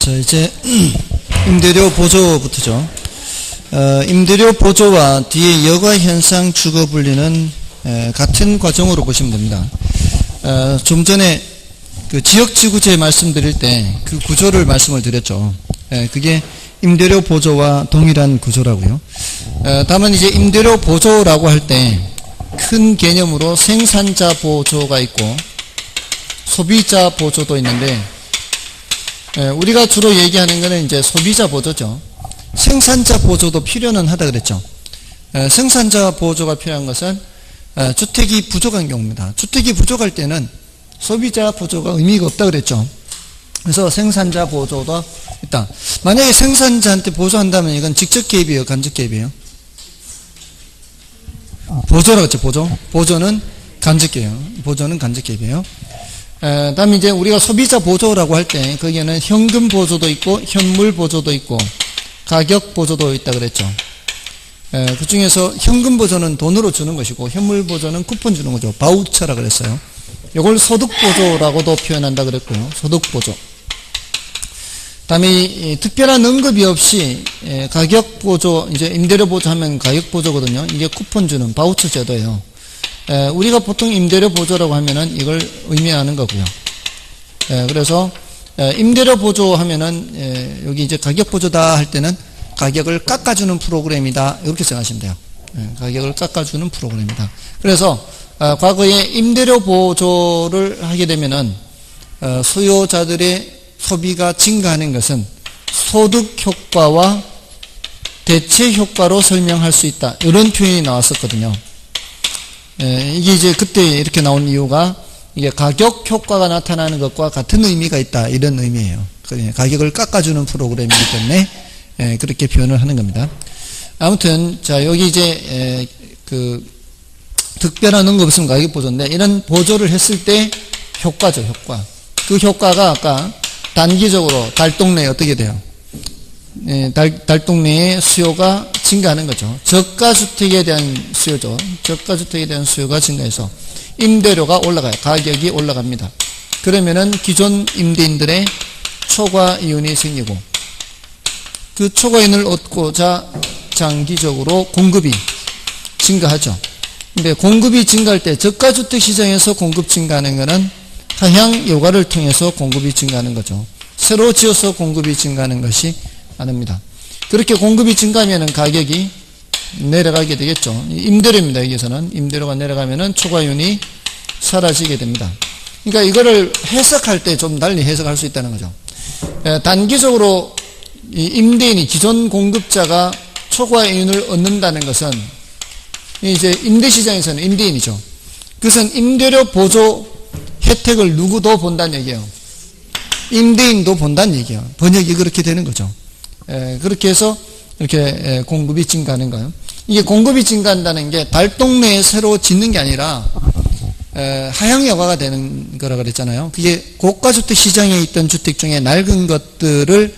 자, 이제 임대료 보조부터죠. 임대료 보조와 뒤에 여가 현상 주거 분리는 같은 과정으로 보시면 됩니다. 좀 전에 그 지역지구제 말씀드릴 때 그 구조를 말씀을 드렸죠. 그게 임대료 보조와 동일한 구조라고요. 다만 이제 임대료 보조라고 할 때 큰 개념으로 생산자 보조가 있고 소비자 보조도 있는데, 우리가 주로 얘기하는 거는 이제 소비자 보조죠. 생산자 보조도 필요는 하다 그랬죠. 생산자 보조가 필요한 것은 주택이 부족한 경우입니다. 주택이 부족할 때는 소비자 보조가 의미가 없다 그랬죠. 그래서 생산자 보조도 있다. 만약에 생산자한테 보조한다면 이건 직접 개입이에요, 간접 개입이에요? 보조라고 했죠. 보조는 간접 개입이에요. 보조는 간접 개입이에요. 다음에 이제 우리가 소비자 보조라고 할 때 거기에는 현금 보조도 있고 현물 보조도 있고 가격 보조도 있다 그랬죠. 그 중에서 현금 보조는 돈으로 주는 것이고 현물 보조는 쿠폰 주는 거죠. 바우처라 그랬어요. 이걸 소득 보조라고도 표현한다 그랬고요. 소득 보조. 다음에 특별한 언급이 없이 가격 보조, 이제 임대료 보조하면 가격 보조거든요. 이게 쿠폰 주는 바우처 제도예요. 우리가 보통 임대료 보조라고 하면은 이걸 의미하는 거고요. 그래서 임대료 보조 하면은 여기 이제 가격 보조다 할 때는 가격을 깎아주는 프로그램이다 이렇게 생각하시면 돼요. 가격을 깎아주는 프로그램이다. 그래서 과거에 임대료 보조를 하게 되면은 수요자들의 소비가 증가하는 것은 소득 효과와 대체 효과로 설명할 수 있다. 이런 표현이 나왔었거든요. 이게 이제 그때 이렇게 나온 이유가 이게 가격 효과가 나타나는 것과 같은 의미가 있다. 이런 의미예요. 가격을 깎아주는 프로그램이기 때문에 그렇게 표현을 하는 겁니다. 아무튼 자, 여기 이제 그 특별한 언급 없으면 가격 보조인데, 이런 보조를 했을 때 효과죠, 효과. 그 효과가 아까 단기적으로 달동 내에 어떻게 돼요? 달동 내에 수요가 증가하는 거죠. 저가주택에 대한 수요죠. 저가주택에 대한 수요가 증가해서 임대료가 올라가요. 가격이 올라갑니다. 그러면은 기존 임대인들의 초과이윤이 생기고, 그 초과이윤을 얻고자 장기적으로 공급이 증가하죠. 근데 공급이 증가할 때 저가주택 시장에서 공급 증가하는 것은 하향 여가를 통해서 공급이 증가하는 거죠. 새로 지어서 공급이 증가하는 것이 아닙니다. 그렇게 공급이 증가하면 가격이 내려가게 되겠죠. 임대료입니다. 여기서는 임대료가 내려가면은 초과이윤이 사라지게 됩니다. 그러니까 이거를 해석할 때 좀 달리 해석할 수 있다는 거죠. 단기적으로 이 임대인이, 기존 공급자가 초과이윤을 얻는다는 것은 이제 임대시장에서는 임대인이죠. 그것은 임대료 보조 혜택을 누구도 본다는 얘기예요. 임대인도 본다는 얘기예요. 번역이 그렇게 되는 거죠. 그렇게 해서 이렇게 공급이 증가하는 거예요. 이게 공급이 증가한다는 게 달동 내에 새로 짓는 게 아니라 하향 여가가 되는 거라 그랬잖아요. 그게 고가주택 시장에 있던 주택 중에 낡은 것들을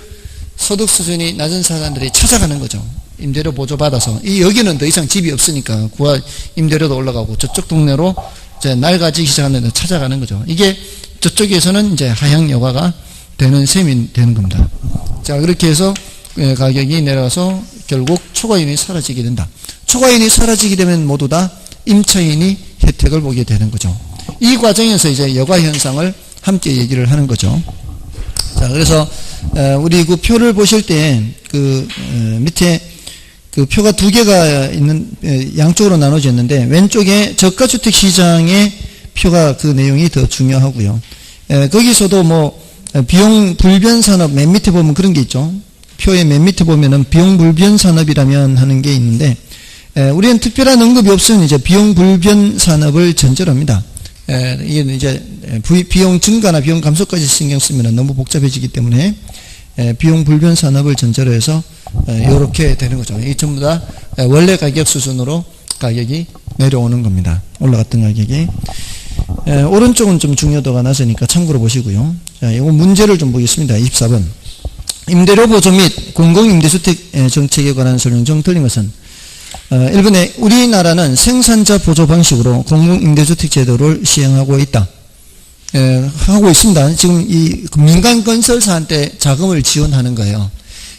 소득 수준이 낮은 사람들이 찾아가는 거죠. 임대료 보조 받아서. 여기는 더 이상 집이 없으니까 임대료도 올라가고 저쪽 동네로 이제 낡아지기 시작하는 데 찾아가는 거죠. 이게 저쪽에서는 이제 하향 여가가 되는 셈이 되는 겁니다. 자, 그렇게 해서 가격이 내려가서 결국 초과이윤이 사라지게 된다. 초과이윤이 사라지게 되면 모두 다 임차인이 혜택을 보게 되는 거죠. 이 과정에서 이제 여가 현상을 함께 얘기를 하는 거죠. 자, 그래서 우리 그 표를 보실 때 그 밑에 그 표가 두 개가 있는, 양쪽으로 나눠져 있는데 왼쪽에 저가주택 시장의 표가 그 내용이 더 중요하고요. 거기서도 뭐 비용 불변 산업 맨 밑에 보면 그런 게 있죠. 표의 맨 밑에 보면은 비용 불변 산업이라면 하는 게 있는데, 우리는 특별한 언급이 없으면 이제 비용 불변 산업을 전제로 합니다. 이게 이제 비용 증가나 비용 감소까지 신경 쓰면 너무 복잡해지기 때문에 비용 불변 산업을 전제로 해서 이렇게 되는 거죠. 이 전부 다 원래 가격 수준으로 가격이 내려오는 겁니다. 올라갔던 가격이. 오른쪽은 좀 중요도가 낮으니까 참고로 보시고요. 자, 이거 문제를 좀 보겠습니다. 24번. 임대료 보조 및 공공임대주택 정책에 관한 설명 중 틀린 것은 1번에 우리나라는 생산자 보조 방식으로 공공임대주택 제도를 시행하고 있다. 하고 있습니다. 지금 이 민간 건설사한테 자금을 지원하는 거예요.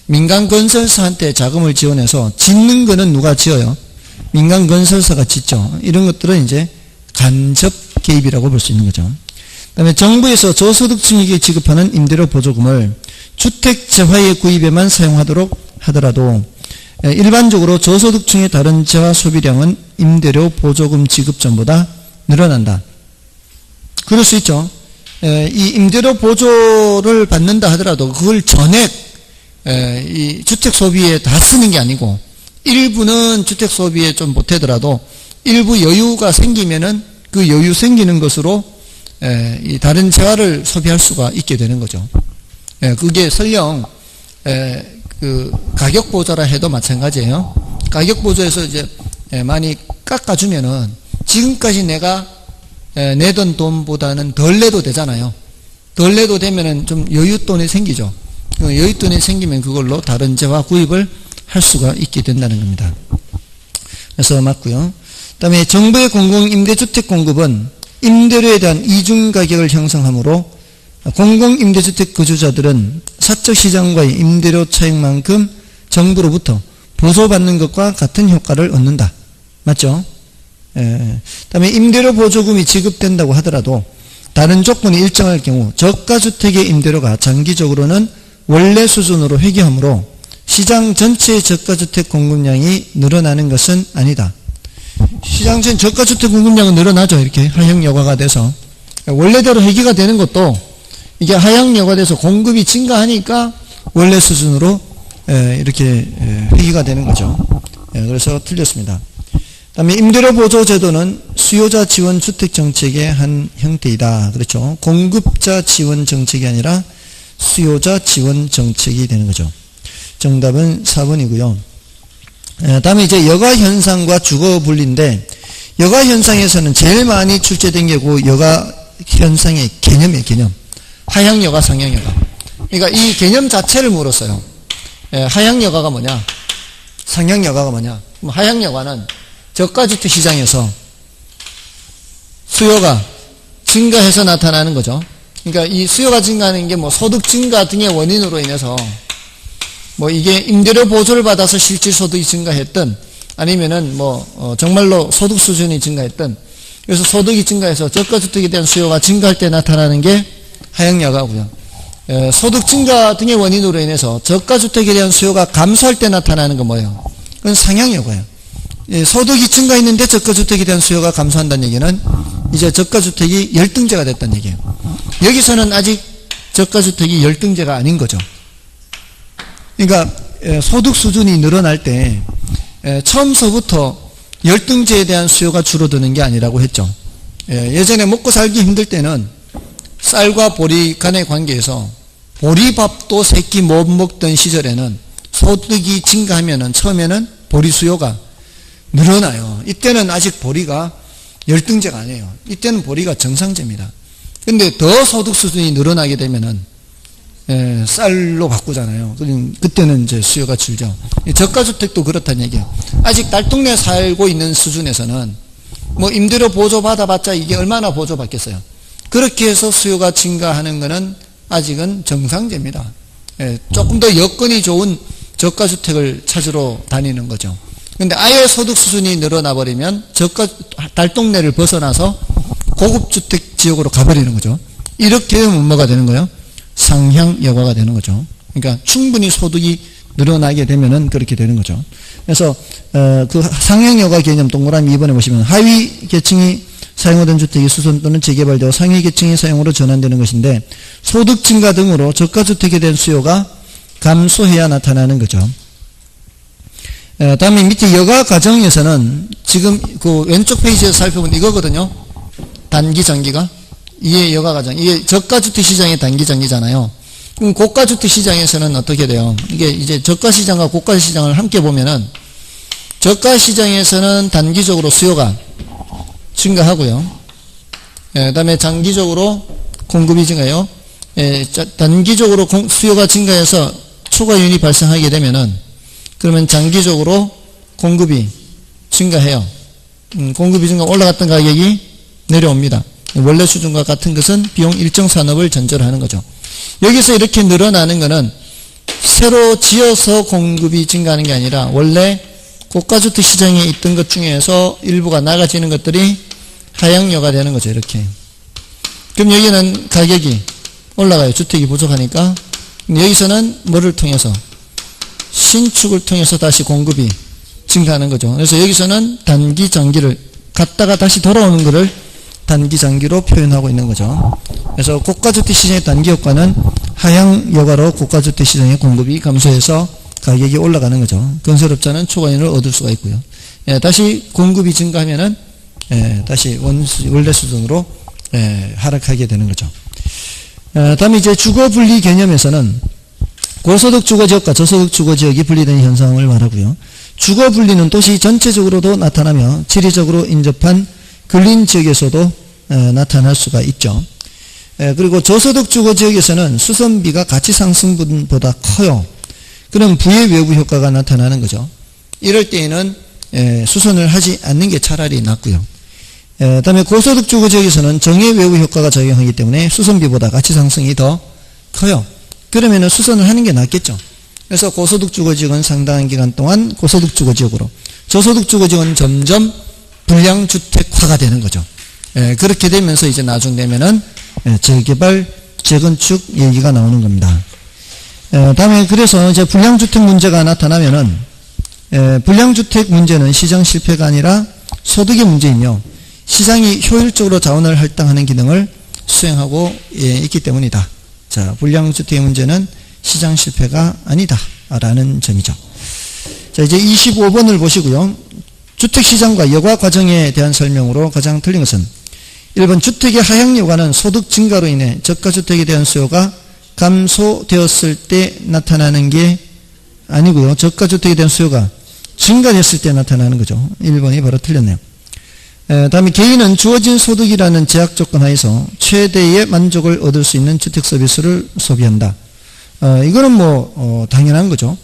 민간 건설사한테 자금을 지원해서 짓는 거는 누가 지어요? 민간 건설사가 짓죠. 이런 것들은 이제 간접 개입이라고 볼 수 있는 거죠. 그다음에 정부에서 저소득층에게 지급하는 임대료 보조금을 주택 재화의 구입에만 사용하도록 하더라도 일반적으로 저소득층의 다른 재화 소비량은 임대료 보조금 지급 전보다 늘어난다. 그럴 수 있죠. 이 임대료 보조를 받는다 하더라도 그걸 전액 이 주택 소비에 다 쓰는 게 아니고 일부는 주택 소비에 좀 보태더라도 일부 여유가 생기면은 그 여유 생기는 것으로 이 다른 재화를 소비할 수가 있게 되는 거죠. 그게 설령 그 가격 보조라 해도 마찬가지예요. 가격 보조에서 이제 많이 깎아주면은 지금까지 내가 내던 돈보다는 덜 내도 되잖아요. 덜 내도 되면은 좀 여윳돈이 생기죠. 여윳돈이 생기면 그걸로 다른 재화 구입을 할 수가 있게 된다는 겁니다. 그래서 맞고요. 그 다음에 정부의 공공임대주택 공급은 임대료에 대한 이중 가격을 형성하므로 공공임대주택 거주자들은 사적시장과의 임대료 차익만큼 정부로부터 보조받는 것과 같은 효과를 얻는다. 맞죠? 그 다음에 임대료 보조금이 지급된다고 하더라도 다른 조건이 일정할 경우 저가주택의 임대료가 장기적으로는 원래 수준으로 회귀하므로 시장 전체의 저가주택 공급량이 늘어나는 것은 아니다. 시장 전 저가주택 공급량은 늘어나죠. 이렇게 하향여과가 돼서 원래대로 회귀가 되는 것도 이게 하향여과가 돼서 공급이 증가하니까 원래 수준으로 이렇게 회귀가 되는 거죠. 그래서 틀렸습니다. 다음에 임대료 보조 제도는 수요자 지원 주택 정책의 한 형태이다. 그렇죠. 공급자 지원 정책이 아니라 수요자 지원 정책이 되는 거죠. 정답은 4번이고요. 다음에 이제 여가 현상과 주거 분리인데 여가 현상에서는 제일 많이 출제된 게고 여가 현상의 개념이에요. 개념. 하향 여가, 상향 여가. 그러니까 이 개념 자체를 물었어요. 하향 여가가 뭐냐? 상향 여가가 뭐냐? 하향 여가는 저가주택 시장에서 수요가 증가해서 나타나는 거죠. 그러니까 이 수요가 증가하는 게 뭐 소득 증가 등의 원인으로 인해서 뭐 이게 임대료 보조를 받아서 실질 소득이 증가했든 아니면은 뭐 정말로 소득 수준이 증가했든 그래서 소득이 증가해서 저가주택에 대한 수요가 증가할 때 나타나는 게 하향여가고요. 소득 증가 등의 원인으로 인해서 저가주택에 대한 수요가 감소할 때 나타나는 건 뭐예요? 그건 상향여가예요. 소득이 증가했는데 저가주택에 대한 수요가 감소한다는 얘기는 이제 저가주택이 열등제가 됐다는 얘기예요. 여기서는 아직 저가주택이 열등제가 아닌 거죠. 그러니까 소득 수준이 늘어날 때 처음서부터 열등제에 대한 수요가 줄어드는 게 아니라고 했죠. 예전에 먹고 살기 힘들 때는 쌀과 보리 간의 관계에서 보리밥도 새끼 못 먹던 시절에는 소득이 증가하면은 처음에는 보리 수요가 늘어나요. 이때는 아직 보리가 열등제가 아니에요. 이때는 보리가 정상제입니다. 근데 더 소득 수준이 늘어나게 되면은 쌀로 바꾸잖아요. 그때는 이제 수요가 줄죠. 저가주택도 그렇다는 얘기예요. 아직 달동네 살고 있는 수준에서는 뭐 임대료 보조 받아봤자 이게 얼마나 보조 받겠어요. 그렇게 해서 수요가 증가하는 것은 아직은 정상제입니다. 조금 더 여건이 좋은 저가주택을 찾으러 다니는 거죠. 근데 아예 소득 수준이 늘어나 버리면 달동네를 벗어나서 고급주택 지역으로 가버리는 거죠. 이렇게 되면 뭐가 되는 거예요? 상향 여가가 되는 거죠. 그러니까 충분히 소득이 늘어나게 되면은 그렇게 되는 거죠. 그래서 그 상향 여가 개념 동그라미 2번에 보시면 하위 계층이 사용하던 주택이 수선 또는 재개발되어 상위 계층의 사용으로 전환되는 것인데 소득 증가 등으로 저가주택에 대한 수요가 감소해야 나타나는 거죠. 다음에 밑에 여가 가정에서는 지금 그 왼쪽 페이지에서 살펴본 이거거든요. 단기 장기가. 이게 여가 가정. 이게 저가주택 시장의 단기 장기잖아요. 그럼 고가주택 시장에서는 어떻게 돼요? 이게 이제 저가 시장과 고가 시장을 함께 보면은 저가 시장에서는 단기적으로 수요가 증가하고요. 그다음에 장기적으로 공급이 증가해요. 단기적으로 수요가 증가해서 초과이윤이 발생하게 되면은 그러면 장기적으로 공급이 증가해요. 공급이 증가 올라갔던 가격이 내려옵니다. 원래 수준과 같은 것은 비용 일정 산업을 전제로 하는 거죠. 여기서 이렇게 늘어나는 것은 새로 지어서 공급이 증가하는 게 아니라 원래 고가주택 시장에 있던 것 중에서 일부가 나가지는 것들이 하향료가 되는 거죠. 이렇게. 그럼 여기는 가격이 올라가요. 주택이 부족하니까. 여기서는 뭐를 통해서? 신축을 통해서 다시 공급이 증가하는 거죠. 그래서 여기서는 단기 장기를 갔다가 다시 돌아오는 것을 단기 장기로 표현하고 있는 거죠. 그래서 고가주택 시장의 단기 효과는 하향 여가로 고가주택 시장의 공급이 감소해서 가격이 올라가는 거죠. 건설업자는 초과이익을 얻을 수가 있고요. 다시 공급이 증가하면은 다시 원래 수준으로 하락하게 되는 거죠. 다음에 이제 주거 분리 개념에서는 고소득 주거지역과 저소득 주거지역이 분리되는 현상을 말하고요. 주거 분리는 도시 전체적으로도 나타나며 지리적으로 인접한 근린 지역에서도 나타날 수가 있죠. 그리고 저소득 주거지역에서는 수선비가 가치 상승분보다 커요. 그럼 부의 외부 효과가 나타나는 거죠. 이럴 때에는 수선을 하지 않는 게 차라리 낫고요. 다음에 고소득 주거지역에서는 정의 외부 효과가 작용하기 때문에 수선비보다 가치 상승이 더 커요. 그러면 수선을 하는 게 낫겠죠. 그래서 고소득 주거지역은 상당한 기간 동안 고소득 주거지역으로, 저소득 주거지역은 점점 불량주택화가 되는 거죠. 그렇게 되면서 이제 나중 되면은 재개발, 재건축 얘기가 나오는 겁니다. 다음에 그래서 이제 불량주택 문제가 나타나면은 불량주택 문제는 시장 실패가 아니라 소득의 문제이며 시장이 효율적으로 자원을 할당하는 기능을 수행하고 있기 때문이다. 자, 불량주택의 문제는 시장 실패가 아니다 라는 점이죠. 자, 이제 25번을 보시고요. 주택시장과 여가 과정에 대한 설명으로 가장 틀린 것은 1번 주택의 하향 여가는 소득 증가로 인해 저가주택에 대한 수요가 감소되었을 때 나타나는 게 아니고요. 저가주택에 대한 수요가 증가됐을 때 나타나는 거죠. 1번이 바로 틀렸네요. 다음에 개인은 주어진 소득이라는 제약 조건 하에서 최대의 만족을 얻을 수 있는 주택 서비스를 소비한다. 이거는 뭐 당연한 거죠.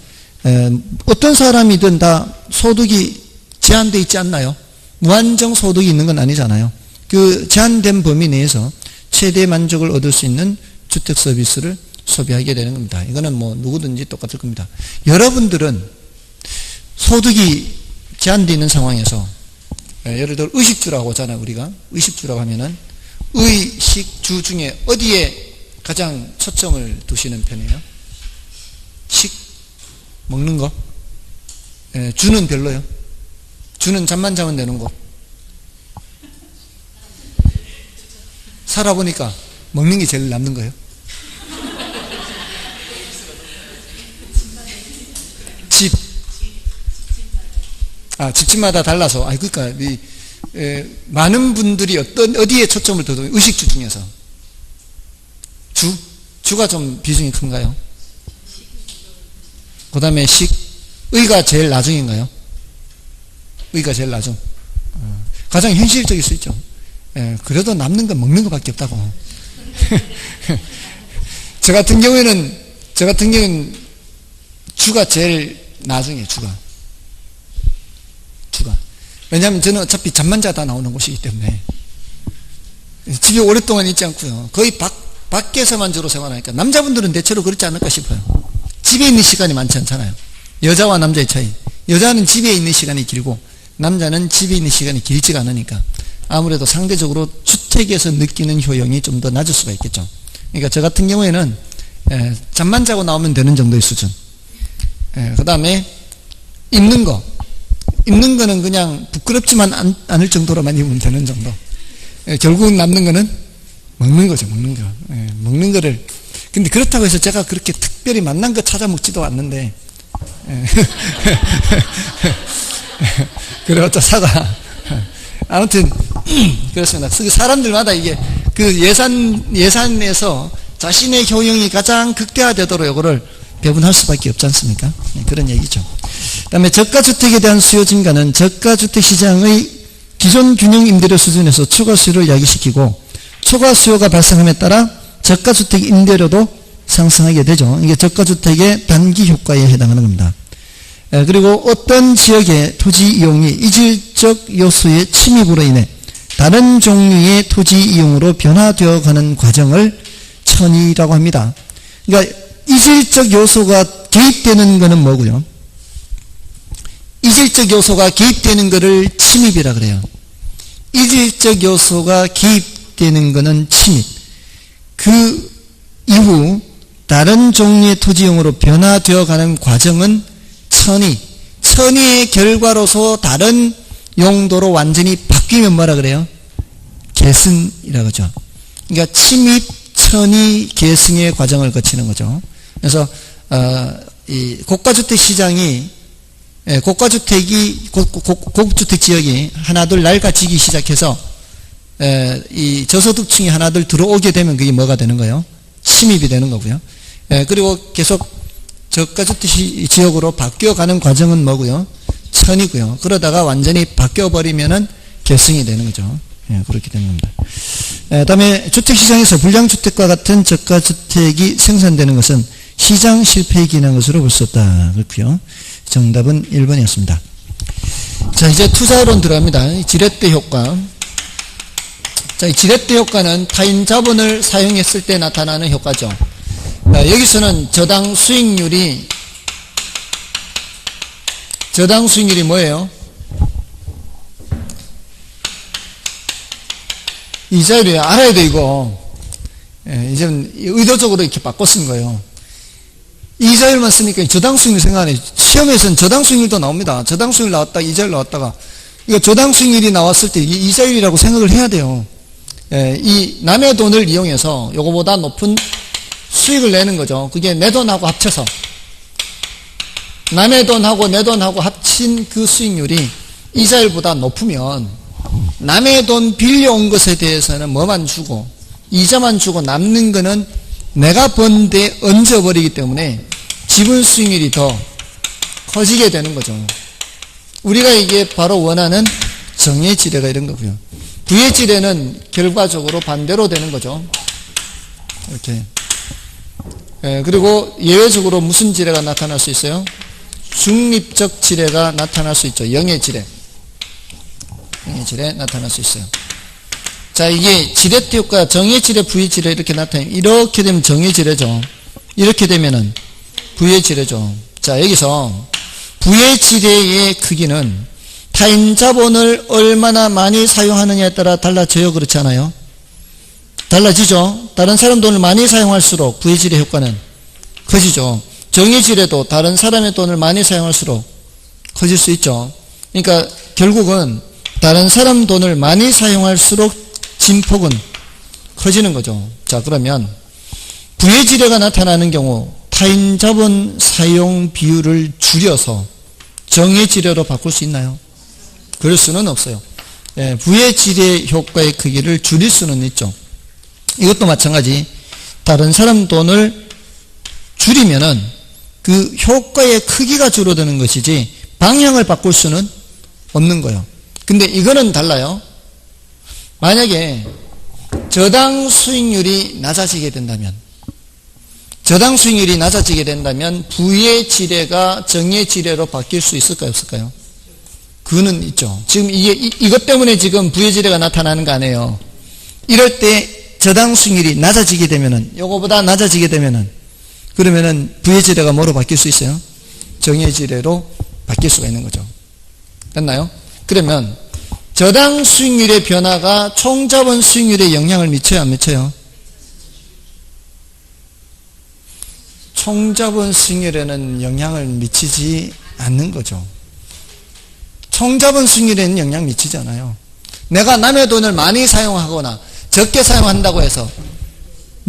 어떤 사람이든 다 소득이 제한되어 있지 않나요? 무한정 소득이 있는 건 아니잖아요. 그 제한된 범위 내에서 최대 만족을 얻을 수 있는 주택 서비스를 소비하게 되는 겁니다. 이거는 뭐 누구든지 똑같을 겁니다. 여러분들은 소득이 제한되어 있는 상황에서 예를 들어 의식주라고 하잖아요. 우리가 의식주라고 하면은 의식주 중에 어디에 가장 초점을 두시는 편이에요? 식? 먹는 거? 주는 별로요. 주는 잠만 자면 되는 거. 살아보니까 먹는 게 제일 남는 거예요. 집. 집집마다 달라서. 그러니까 많은 분들이 어디에 초점을 둬도 의식주 중에서 주가 좀 비중이 큰가요? 그 다음에 의가 제일 나중인가요? 의가 제일 나중. 가장 현실적일 수 있죠. 그래도 남는 건 먹는 것밖에 없다고. 저 같은 경우에는 주가 제일 나중이에요. 주가. 왜냐하면 저는 어차피 잠만 자다 나오는 곳이기 때문에 집에 오랫동안 있지 않고요. 거의 밖에서만 주로 생활하니까 남자분들은 대체로 그렇지 않을까 싶어요. 집에 있는 시간이 많지 않잖아요. 여자와 남자의 차이. 여자는 집에 있는 시간이 길고 남자는 집에 있는 시간이 길지가 않으니까 아무래도 상대적으로 주택에서 느끼는 효용이 좀 더 낮을 수가 있겠죠. 그러니까 저 같은 경우에는 잠만 자고 나오면 되는 정도의 수준. 그 다음에 입는 거는 그냥 부끄럽지만 않을 정도로만 입으면 되는 정도. 결국은 남는 거는 먹는 거죠. 먹는 거. 먹는 거를. 근데 그렇다고 해서 제가 그렇게 특별히 맛난 거 찾아 먹지도 않는데 그래 어쩌 사다. 아무튼 그렇습니다. 사람들마다 이게 그 예산에서 자신의 효용이 가장 극대화되도록 이거를 배분할 수밖에 없지 않습니까? 그런 얘기죠. 그 다음에 저가주택에 대한 수요 증가는 저가주택 시장의 기존 균형 임대료 수준에서 추가 수요를 야기시키고 초과 수요가 발생함에 따라 저가주택 임대료도 상승하게 되죠. 이게 저가주택의 단기 효과에 해당하는 겁니다. 그리고 어떤 지역의 토지 이용이 이질적 요소의 침입으로 인해 다른 종류의 토지 이용으로 변화되어 가는 과정을 천이라고 합니다. 그러니까 이질적 요소가 개입되는 것은 뭐고요? 이질적 요소가 개입되는 것을 침입이라 그래요. 이질적 요소가 개입되는 것은 침입. 그 이후 다른 종류의 토지용으로 변화되어 가는 과정은 천이. 천이의 결과로서 다른 용도로 완전히 바뀌면 뭐라 그래요? 계승이라고 하죠. 그러니까 침입, 천이, 계승의 과정을 거치는 거죠. 그래서 이 고가주택 시장이 고급주택 지역이 하나둘 낡아지기 시작해서 이 저소득층이 하나둘 들어오게 되면 그게 뭐가 되는 거예요? 침입이 되는 거고요. 그리고 계속 저가주택 지역으로 바뀌어가는 과정은 뭐고요? 천이고요. 그러다가 완전히 바뀌어버리면은 계승이 되는 거죠. 그렇게 되는 겁니다. 다음에 주택시장에서 불량주택과 같은 저가주택이 생산되는 것은 시장 실패에 기인한 것으로 볼 수 없다. 그렇고요. 정답은 1번이었습니다. 자, 이제 투자론 들어갑니다. 지렛대 효과. 자, 이 지렛대 효과는 타인 자본을 사용했을 때 나타나는 효과죠. 여기서는 저당 수익률이 뭐예요? 이자율이에요. 알아야 돼, 이거. 이제는 의도적으로 이렇게 바꿔 쓴 거예요. 이자율만 쓰니까 저당 수익률 생각하네. 시험에서는 저당 수익률도 나옵니다. 저당 수익률 나왔다, 이자율 나왔다가. 이거 저당 수익률이 나왔을 때 이게 이자율이라고 생각을 해야 돼요. 이 남의 돈을 이용해서 요거보다 높은 수익을 내는 거죠. 그게 내 돈하고 합쳐서. 남의 돈하고 내 돈하고 합친 그 수익률이 이자율보다 높으면 남의 돈 빌려온 것에 대해서는 뭐만 주고 이자만 주고 남는 거는 내가 번 데 얹어버리기 때문에 지분 수익률이 더 커지게 되는 거죠. 우리가 이게 바로 원하는 정의 지뢰가 이런 거고요. 부의 지뢰는 결과적으로 반대로 되는 거죠. 이렇게. 그리고 예외적으로 무슨 지뢰가 나타날 수 있어요? 중립적 지뢰가 나타날 수 있죠. 영의 지뢰. 영의 지뢰 나타날 수 있어요. 자, 이게 지렛대 효과, 정의 지뢰, 부의 지뢰 이렇게 나타나요. 이렇게 되면 정의 지뢰죠. 이렇게 되면은 부의 지뢰죠. 자, 여기서 부의 지뢰의 크기는 타인 자본을 얼마나 많이 사용하느냐에 따라 달라져요. 그렇지 않아요? 달라지죠. 다른 사람 돈을 많이 사용할수록 부의 지뢰 효과는 커지죠. 정의 지뢰도 다른 사람의 돈을 많이 사용할수록 커질 수 있죠. 그러니까 결국은 다른 사람 돈을 많이 사용할수록 진폭은 커지는 거죠. 자, 그러면 부의 지뢰가 나타나는 경우 타인 자본 사용 비율을 줄여서 정의 지뢰로 바꿀 수 있나요? 그럴 수는 없어요. 부의 지뢰 효과의 크기를 줄일 수는 있죠. 이것도 마찬가지. 다른 사람 돈을 줄이면은 그 효과의 크기가 줄어드는 것이지 방향을 바꿀 수는 없는 거예요. 근데 이거는 달라요. 만약에 저당 수익률이 낮아지게 된다면 부의 지뢰가 정의 지뢰로 바뀔 수 있을까요? 없을까요? 그는 있죠. 지금 이것 때문에 지금 부의 지뢰가 나타나는 거 아니에요. 이럴 때 저당 수익률이 낮아지게 되면은, 요거보다 낮아지게 되면은, 그러면은 부의 지뢰가 뭐로 바뀔 수 있어요? 정의 지뢰로 바뀔 수가 있는 거죠. 됐나요? 그러면 저당 수익률의 변화가 총자본 수익률에 영향을 미쳐요, 안 미쳐요? 총자본 수익률에는 영향을 미치지 않는 거죠. 총자본 수익률에는 영향 미치지 않아요. 내가 남의 돈을 많이 사용하거나 적게 사용한다고 해서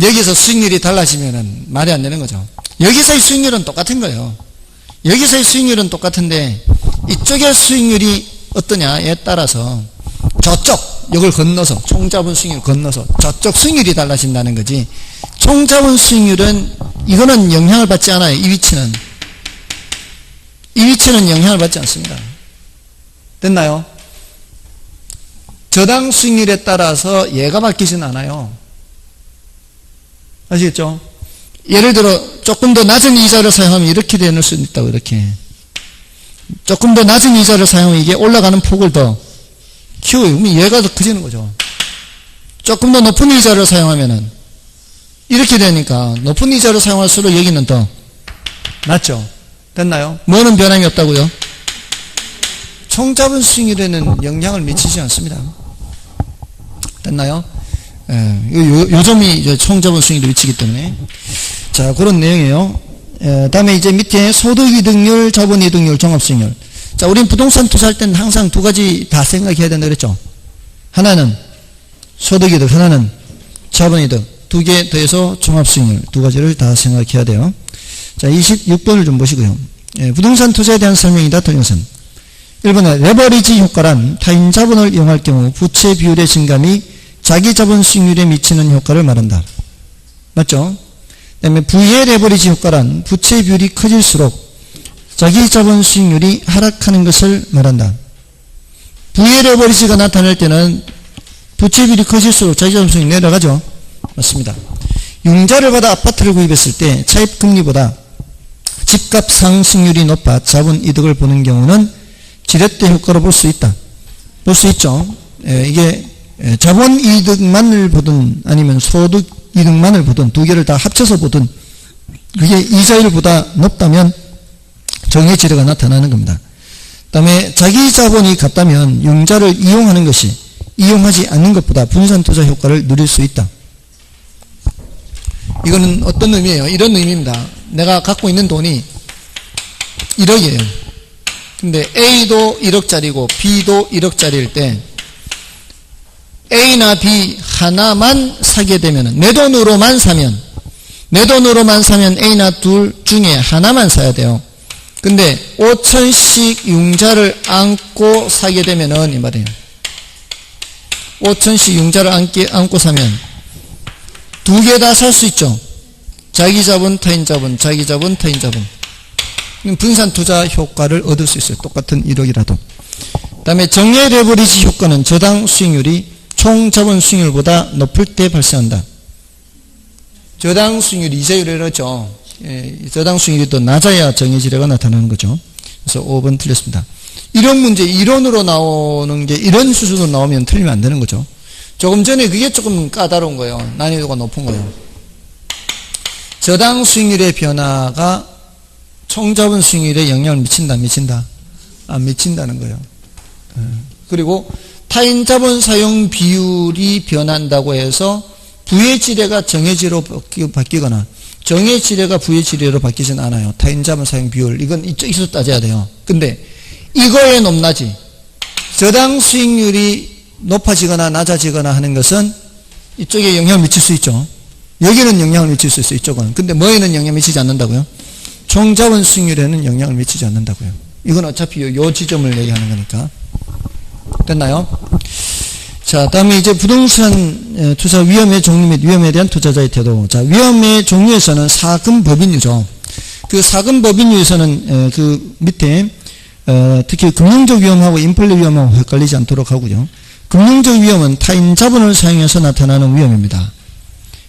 여기서 수익률이 달라지면 말이 안 되는 거죠. 여기서의 수익률은 똑같은 거예요. 여기서의 수익률은 똑같은데 이쪽의 수익률이 어떠냐에 따라서 저쪽 이걸 건너서 총자본 수익률 건너서 저쪽 수익률이 달라진다는 거지. 총자본 수익률은 이거는 영향을 받지 않아요. 이 위치는 영향을 받지 않습니다. 됐나요? 저당 수익률에 따라서 얘가 바뀌지는 않아요. 아시겠죠? 예를 들어 조금 더 낮은 이자를 사용하면 이렇게 되는 수 있다고. 이렇게 조금 더 낮은 이자를 사용하면 이게 올라가는 폭을 더 키워요. 그럼 얘가 더 커지는 거죠. 조금 더 높은 이자를 사용하면은 이렇게 되니까 높은 이자를 사용할수록 여기는 더 낮죠. 됐나요? 뭐는 변함이 없다고요? 총자본 수익률에는 영향을 미치지 않습니다. 됐나요? 요 점이 이제 총자본 수익률에 미치기 때문에. 자, 그런 내용이에요. 다음에 이제 밑에 소득이득률, 자본이득률, 종합수익률. 자, 우린 부동산 투자할 때는 항상 두 가지 다 생각해야 된다 그랬죠. 하나는 소득이득, 하나는 자본이득. 두 개 더해서 종합수익률. 두 가지를 다 생각해야 돼요. 자, 26번을 좀 보시고요. 부동산 투자에 대한 설명이다. 동영상. 1번에 레버리지 효과란 타인 자본을 이용할 경우 부채 비율의 증감이 자기 자본 수익률에 미치는 효과를 말한다. 맞죠? 그 다음에 V의 레버리지 효과란 부채 비율이 커질수록 자기 자본 수익률이 하락하는 것을 말한다. V의 레버리지가 나타날 때는 부채 비율이 커질수록 자기 자본 수익률이 내려가죠. 맞습니다. 융자를 받아 아파트를 구입했을 때 차입 금리보다 집값 상승률이 높아 자본 이득을 보는 경우는 지렛대 효과로 볼 수 있다. 볼 수 있죠. 이게 자본 이득만을 보든 아니면 소득 이득만을 보든 두 개를 다 합쳐서 보든 그게 이자율보다 높다면 정의 지뢰가 나타나는 겁니다. 그 다음에 자기 자본이 같다면 융자를 이용하는 것이 이용하지 않는 것보다 분산 투자 효과를 누릴 수 있다. 이거는 어떤 의미예요? 이런 의미입니다. 내가 갖고 있는 돈이 1억이에요. 근데 A도 1억짜리고 B도 1억짜리일 때 A나 B 하나만 사게 되면 내 돈으로만 사면 A나 둘 중에 하나만 사야 돼요. 근데 5천씩 융자를 안고 사게 되면은 이 말이에요. 5천씩 융자를 안고 사면 두 개 다 살 수 있죠. 자기 자본, 타인 자본, 자기 자본, 타인 자본. 분산 투자 효과를 얻을 수 있어요. 똑같은 1억이라도. 그 다음에 정예 레버리지 효과는 저당 수익률이 총 자본 수익률보다 높을 때 발생한다. 저당 수익률이 이자율이라죠. 저당 수익률이 더 낮아야 정예 지뢰가 나타나는 거죠. 그래서 5번 틀렸습니다. 이런 문제, 이론으로 나오는 게 이런 수준으로 나오면 틀리면 안 되는 거죠. 조금 전에 그게 조금 까다로운 거예요. 난이도가 높은 거예요. 저당 수익률의 변화가 총자본 수익률에 영향을 미친다, 안 미친다? 안 미친다는 거예요. 그리고 타인 자본 사용 비율이 변한다고 해서 부의 지뢰가 정해지로 바뀌거나 정의 지뢰가 부의 지뢰로 바뀌진 않아요. 타인 자본 사용 비율. 이건 이쪽에서 따져야 돼요. 근데 이거에 높낮이. 저당 수익률이 높아지거나 낮아지거나 하는 것은 이쪽에 영향을 미칠 수 있죠. 여기는 영향을 미칠 수 있어요. 이쪽은. 근데 뭐에는 영향을 미치지 않는다고요? 총자본 수익률에는 영향을 미치지 않는다고요. 이건 어차피 요 지점을 얘기하는 거니까. 됐나요? 자, 다음에 이제 부동산 투자 위험의 종류 및 위험에 대한 투자자의 태도. 자, 위험의 종류에서는 사금법인유죠. 그 사금법인유에서는 그 밑에 특히 금융적 위험하고 인플레 위험하고 헷갈리지 않도록 하고요. 금융적 위험은 타인 자본을 사용해서 나타나는 위험입니다.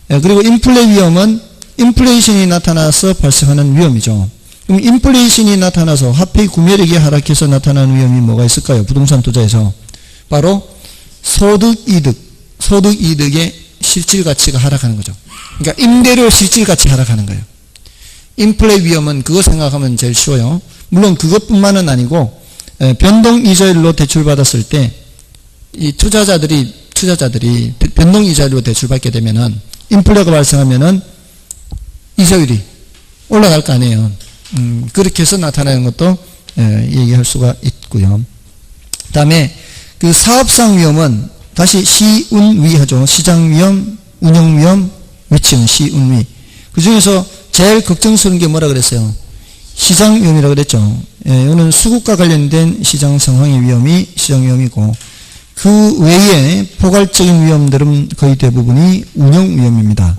그리고 인플레 위험은 인플레이션이 나타나서 발생하는 위험이죠. 그럼 인플레이션이 나타나서 화폐 구매력이 하락해서 나타나는 위험이 뭐가 있을까요? 부동산 투자에서 바로 소득이득의 실질가치가 하락하는 거죠. 그러니까 임대료 실질가치 하락하는 거예요. 인플레 위험은 그거 생각하면 제일 쉬워요. 물론 그것뿐만은 아니고 변동이자율로 대출받았을 때 이 투자자들이 변동이자율로 대출받게 되면은 인플레가 발생하면은 이자율이 올라갈 거 아니에요. 그렇게 해서 나타나는 것도 얘기할 수가 있고요. 그 다음에 그 사업상 위험은 다시 시운위 하죠. 시장 위험, 운영 위험, 위치운, 시운위. 그 중에서 제일 걱정스러운 게 뭐라 그랬어요? 시장 위험이라고 그랬죠. 이거는 수급과 관련된 시장 상황의 위험이 시장 위험이고 그 외에 포괄적인 위험들은 거의 대부분이 운영 위험입니다.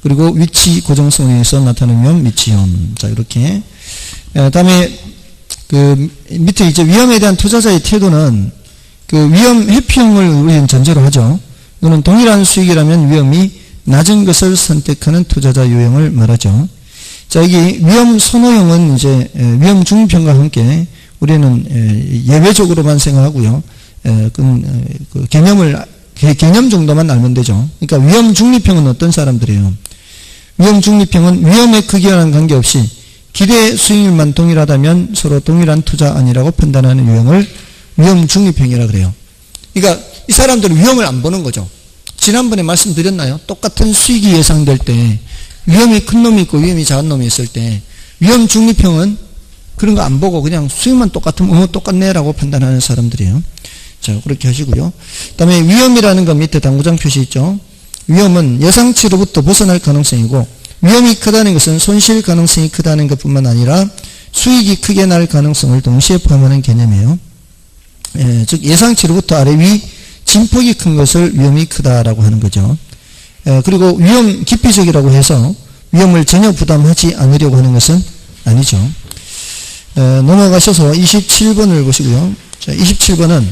그리고 위치 고정성에 의해서 나타나는 위험, 위치 위험. 자, 이렇게. 다음에 그 밑에 이제 위험에 대한 투자자의 태도는 그 위험 회피형을 우리는 전제로 하죠. 이거는 동일한 수익이라면 위험이 낮은 것을 선택하는 투자자 유형을 말하죠. 자, 여기 위험 선호형은 이제 위험 중평과 함께 우리는 예외적으로만 생각하고요. 그 개념 정도만 알면 되죠. 그러니까 위험 중립형은 어떤 사람들이에요? 위험 중립형은 위험의 크기와는 관계없이 기대 수익률만 동일하다면 서로 동일한 투자안이라고 판단하는 유형을 위험 중립형이라 그래요. 그러니까 이 사람들은 위험을 안 보는 거죠. 지난번에 말씀드렸나요? 똑같은 수익이 예상될 때 위험이 큰 놈이 있고 위험이 작은 놈이 있을 때 위험 중립형은 그런 거 안 보고 그냥 수익만 똑같으면 똑같네라고 판단하는 사람들이에요. 자, 그렇게 하시고요. 그 다음에 위험이라는 거 밑에 당구장 표시 있죠. 위험은 예상치로부터 벗어날 가능성이고 위험이 크다는 것은 손실 가능성이 크다는 것뿐만 아니라 수익이 크게 날 가능성을 동시에 포함하는 개념이에요. 즉 예상치로부터 아래 위 진폭이 큰 것을 위험이 크다라고 하는 거죠. 그리고 위험 기피적이라고 해서 위험을 전혀 부담하지 않으려고 하는 것은 아니죠. 넘어가셔서 27번을 보시고요. 자, 27번은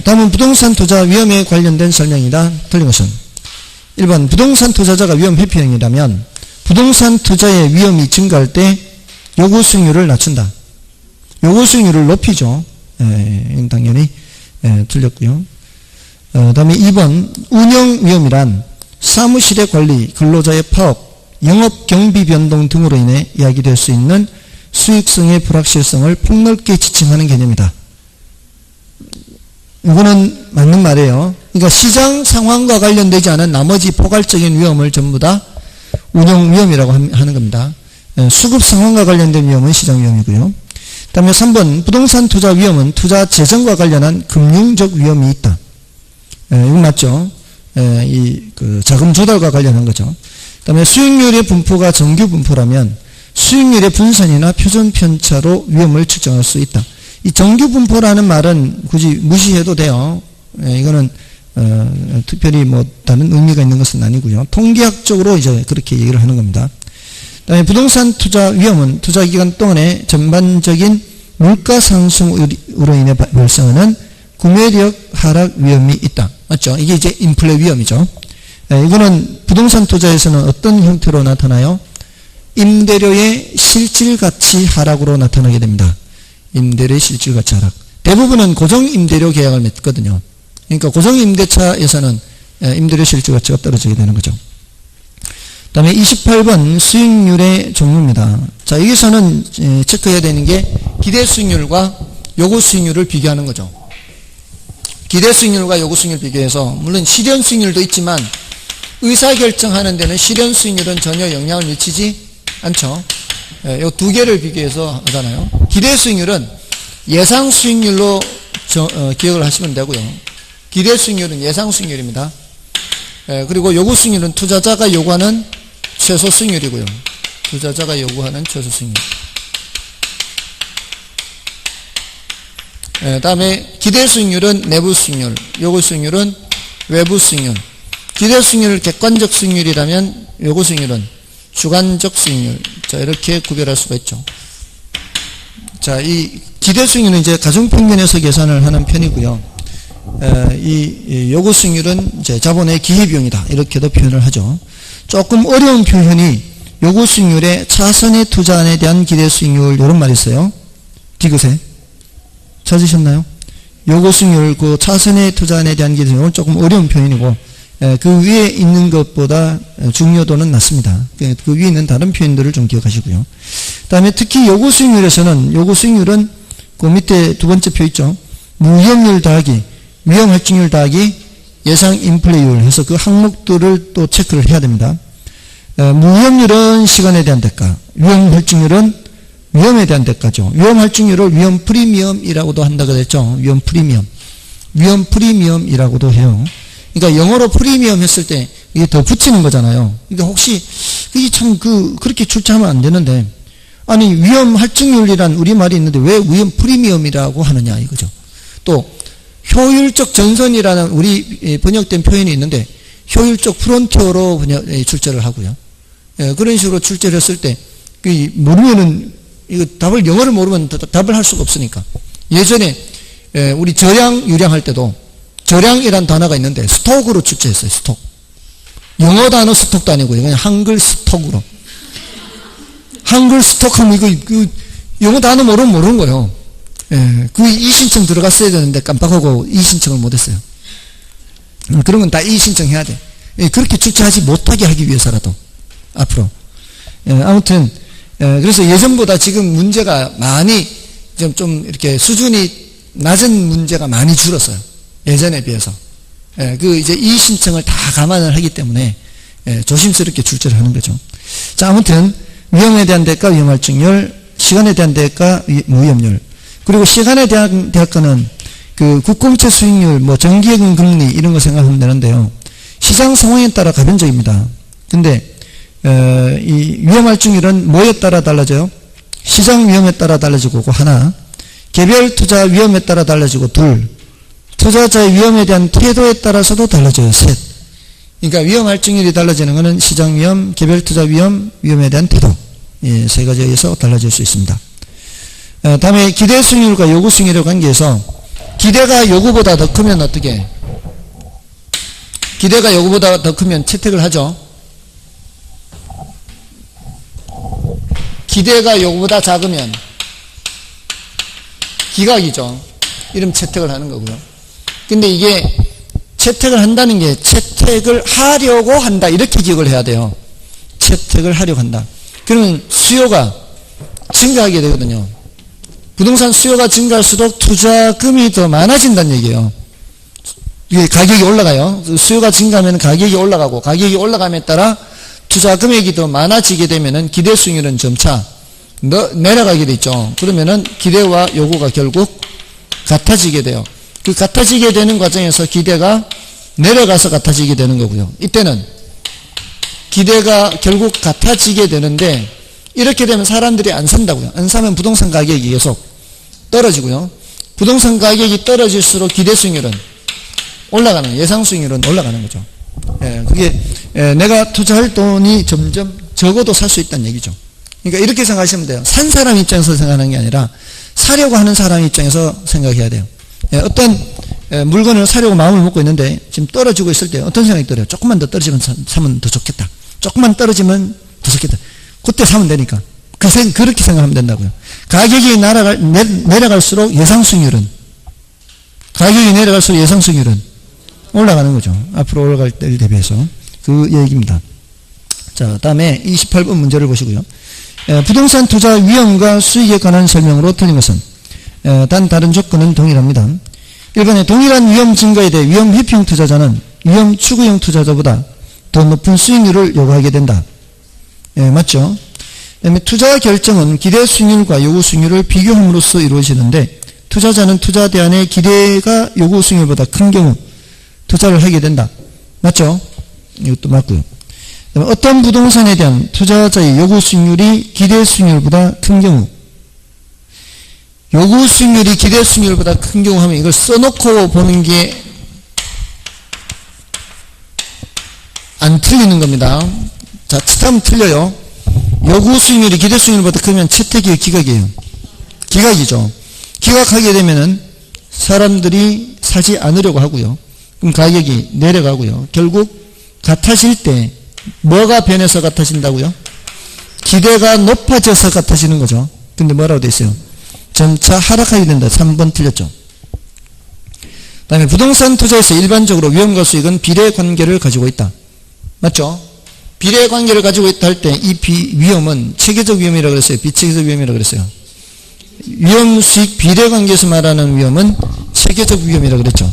다음은 부동산 투자 위험에 관련된 설명이다. 틀린 것은 1번 부동산 투자자가 위험 회피형이라면 부동산 투자의 위험이 증가할 때 요구 수익률을 낮춘다. 요구 수익률을 높이죠. 이건 당연히 틀렸고요. 다음에 2번 운영 위험이란 사무실의 관리, 근로자의 파업, 영업 경비 변동 등으로 인해 야기될 수 있는 수익성의 불확실성을 폭넓게 지칭하는 개념이다. 이거는 맞는 말이에요. 그러니까 시장 상황과 관련되지 않은 나머지 포괄적인 위험을 전부 다 운영 위험이라고 하는 겁니다. 수급 상황과 관련된 위험은 시장 위험이고요. 그 다음에 3번 부동산 투자 위험은 투자 재정과 관련한 금융적 위험이 있다. 이건 맞죠. 그 자금 조달과 관련한 거죠. 그 다음에 수익률의 분포가 정규 분포라면 수익률의 분산이나 표준 편차로 위험을 측정할 수 있다. 이 정규 분포라는 말은 굳이 무시해도 돼요. 이거는 특별히 뭐 다른 의미가 있는 것은 아니고요. 통계학적으로 이제 그렇게 얘기를 하는 겁니다. 그다음에 부동산 투자 위험은 투자 기간 동안의 전반적인 물가 상승으로 인해 발생하는 구매력 하락 위험이 있다. 맞죠? 이게 이제 인플레 위험이죠. 이거는 부동산 투자에서는 어떤 형태로 나타나요? 임대료의 실질 가치 하락으로 나타나게 됩니다. 임대료의 실질 가치 하락. 대부분은 고정 임대료 계약을 맺거든요. 그러니까 고정 임대차에서는 임대료 실질 가치가 떨어지게 되는 거죠. 그 다음에 28번 수익률의 종류입니다. 자, 여기서는 체크해야 되는 게 기대 수익률과 요구 수익률을 비교하는 거죠. 기대 수익률과 요구 수익률 비교해서 물론 실현 수익률도 있지만 의사결정하는 데는 실현 수익률은 전혀 영향을 미치지 않죠. 이 두 개를 비교해서 하잖아요. 기대 수익률은 예상 수익률로 기억을 하시면 되고요. 기대 수익률은 예상 수익률입니다. 그리고 요구 수익률은 투자자가 요구하는 최소 수익률이고요. 투자자가 요구하는 최소 수익률. 다음에 기대 수익률은 내부 수익률, 요구 수익률은 외부 수익률. 기대 수익률을 객관적 수익률이라면 요구 수익률은 주관적 수익률. 자, 이렇게 구별할 수가 있죠. 자, 이 기대 수익률은 이제 가중평균에서 계산을 하는 편이고요. 이 요구 수익률은 이제 자본의 기회비용이다. 이렇게도 표현을 하죠. 조금 어려운 표현이 요구 수익률의 차선의 투자안에 대한 기대 수익률 이런 말이 있어요. 디귿에 찾으셨나요? 요구 수익률 그 차선의 투자안에 대한 기대 수익률은 조금 어려운 표현이고 그 위에 있는 것보다 중요도는 낮습니다. 그 위에 있는 다른 표현들을 좀 기억하시고요. 그 다음에 특히 요구 수익률에서는 요구 수익률은 그 밑에 두 번째 표 있죠. 무위험률 더하기 위험 할증률 더하기 예상 인플레이율 해서 그 항목들을 또 체크를 해야 됩니다. 무위험률은 시간에 대한 대가, 위험 할증률은 위험에 대한 대가죠. 위험 할증률을 위험 프리미엄이라고도 한다고 그랬죠. 위험 프리미엄. 위험 프리미엄이라고도 해요. 그러니까 영어로 프리미엄 했을 때 이게 더 붙이는 거잖아요. 그러니까 혹시 이게 참 그렇게 출제하면 안 되는데 아니 위험 할증률이란 우리말이 있는데 왜 위험 프리미엄이라고 하느냐 이거죠. 또 효율적 전선이라는 우리 번역된 표현이 있는데 효율적 프론티어로 출제를 하고요. 그런 식으로 출제를 했을 때 모르면은 이거 답을 영어를 모르면 답을 할 수가 없으니까 예전에 우리 절양 유량 할 때도 절양이란 단어가 있는데 스톡으로 출제했어요. 스톡. 영어 단어 스톡도 아니고요. 그냥 한글 스톡으로. 한글 스톡하면 이거 영어 단어 모르는 거예요. 그 이의신청 들어갔어야 되는데 깜빡하고 이의신청을 못했어요. 그런 건 다 이의신청해야 돼. 그렇게 출제하지 못하게 하기 위해서라도 앞으로. 아무튼 그래서 예전보다 지금 문제가 많이 좀 이렇게 수준이 낮은 문제가 많이 줄었어요. 예전에 비해서. 그 이제 이의신청을 다 감안을 하기 때문에 조심스럽게 출제를 하는 거죠. 자, 아무튼 위험에 대한 대가 위험할증률, 시간에 대한 대가 무위험률, 그리고 시간에 대한 대가는 그 국공채 수익률, 뭐 정기예금 금리 이런 거 생각하면 되는데요. 시장 상황에 따라 가변적입니다. 근데 이 위험할증률은 뭐에 따라 달라져요? 시장 위험에 따라 달라지고 하나, 개별 투자 위험에 따라 달라지고 둘, 투자자의 위험에 대한 태도에 따라서도 달라져요. 셋. 그러니까 위험할증률이 달라지는 것은 시장 위험, 개별 투자 위험, 위험에 대한 태도, 세 가지에 의해서 달라질 수 있습니다. 다음에 기대 수익률과 요구 수익률의 관계에서 기대가 요구보다 더 크면 어떻게? 기대가 요구보다 더 크면 채택을 하죠. 기대가 요구보다 작으면 기각이죠. 이러면 채택을 하는 거고요. 근데 이게 채택을 한다는 게 채택을 하려고 한다 이렇게 기억을 해야 돼요. 채택을 하려고 한다. 그러면 수요가 증가하게 되거든요. 부동산 수요가 증가할수록 투자금이 더 많아진다는 얘기예요. 이게 가격이 올라가요. 수요가 증가하면 가격이 올라가고 가격이 올라감에 따라 투자 금액이 더 많아지게 되면은 기대 수익률은 점차 내려가게 되죠. 그러면은 기대와 요구가 결국 같아지게 돼요. 그 같아지게 되는 과정에서 기대가 내려가서 같아지게 되는 거고요. 이때는 기대가 결국 같아지게 되는데 이렇게 되면 사람들이 안 산다고요. 안 사면 부동산 가격이 계속 떨어지고요. 부동산 가격이 떨어질수록 기대 수익률은 올라가는 거예요. 예상 수익률은 올라가는 거죠. 그게 내가 투자할 돈이 점점 적어도 살 수 있다는 얘기죠. 그러니까 이렇게 생각하시면 돼요. 산 사람 입장에서 생각하는 게 아니라 사려고 하는 사람 입장에서 생각해야 돼요. 어떤 물건을 사려고 마음을 먹고 있는데 지금 떨어지고 있을 때 어떤 생각이 들어요? 조금만 더 떨어지면 사면 더 좋겠다. 조금만 떨어지면 더 좋겠다. 그때 사면 되니까. 그렇게 생각하면 된다고요. 가격이 내려갈수록 예상 수익률은 가격이 내려갈수록 예상 수익률은 올라가는 거죠. 앞으로 올라갈 때를 대비해서 그 얘기입니다. 자, 다음에 28번 문제를 보시고요. 부동산 투자 위험과 수익에 관한 설명으로 틀린 것은 단 다른 조건은 동일합니다. 1번에 동일한 위험 증가에 대해 위험 회피형 투자자는 위험 추구형 투자자보다 더 높은 수익률을 요구하게 된다. 맞죠? 그다음에 투자 결정은 기대 수익률과 요구 수익률을 비교함으로써 이루어지는데 투자자는 투자 대안의 기대가 요구 수익률보다 큰 경우 투자를 하게 된다. 맞죠? 이것도 맞고요. 어떤 부동산에 대한 투자자의 요구 수익률이 기대 수익률보다 큰 경우, 요구 수익률이 기대 수익률보다 큰 경우 하면 이걸 써놓고 보는 게 안 틀리는 겁니다. 자, 하면 틀려요. 요구 수익률이 기대 수익률보다 크면 채택이에요, 기각이에요? 기각이죠. 기각하게 되면은 사람들이 사지 않으려고 하고요. 그럼 가격이 내려가고요. 결국 같아질 때 뭐가 변해서 같아진다고요? 기대가 높아져서 같아지는 거죠. 근데 뭐라고 돼 있어요? 점차 하락하게 된다. 3번 틀렸죠. 그 다음에 부동산 투자에서 일반적으로 위험과 수익은 비례관계를 가지고 있다. 맞죠? 비례관계를 가지고 있다 할 때 이 위험은 체계적 위험이라고 그랬어요? 비체계적 위험이라고 그랬어요? 위험 수익 비례관계에서 말하는 위험은 체계적 위험이라고 그랬죠.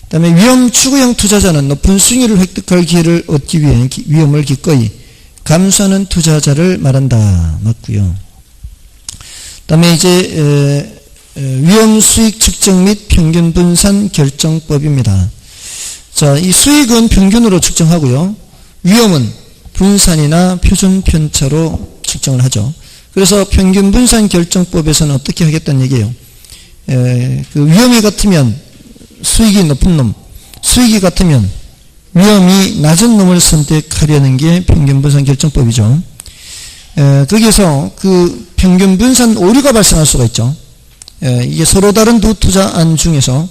그 다음에 위험 추구형 투자자는 높은 수익률을 획득할 기회를 얻기 위해 위험을 기꺼이 감수하는 투자자를 말한다. 맞고요. 그 다음에 이제 위험 수익 측정 및 평균 분산 결정법입니다. 자, 이 수익은 평균으로 측정하고요. 위험은 분산이나 표준 편차로 측정을 하죠. 그래서 평균 분산 결정법에서는 어떻게 하겠다는 얘기예요. 그 위험이 같으면 수익이 높은 놈, 수익이 같으면 위험이 낮은 놈을 선택하려는 게 평균 분산 결정법이죠. 거기에서 그 평균 분산 오류가 발생할 수가 있죠. 이게 서로 다른 두 투자안 중에서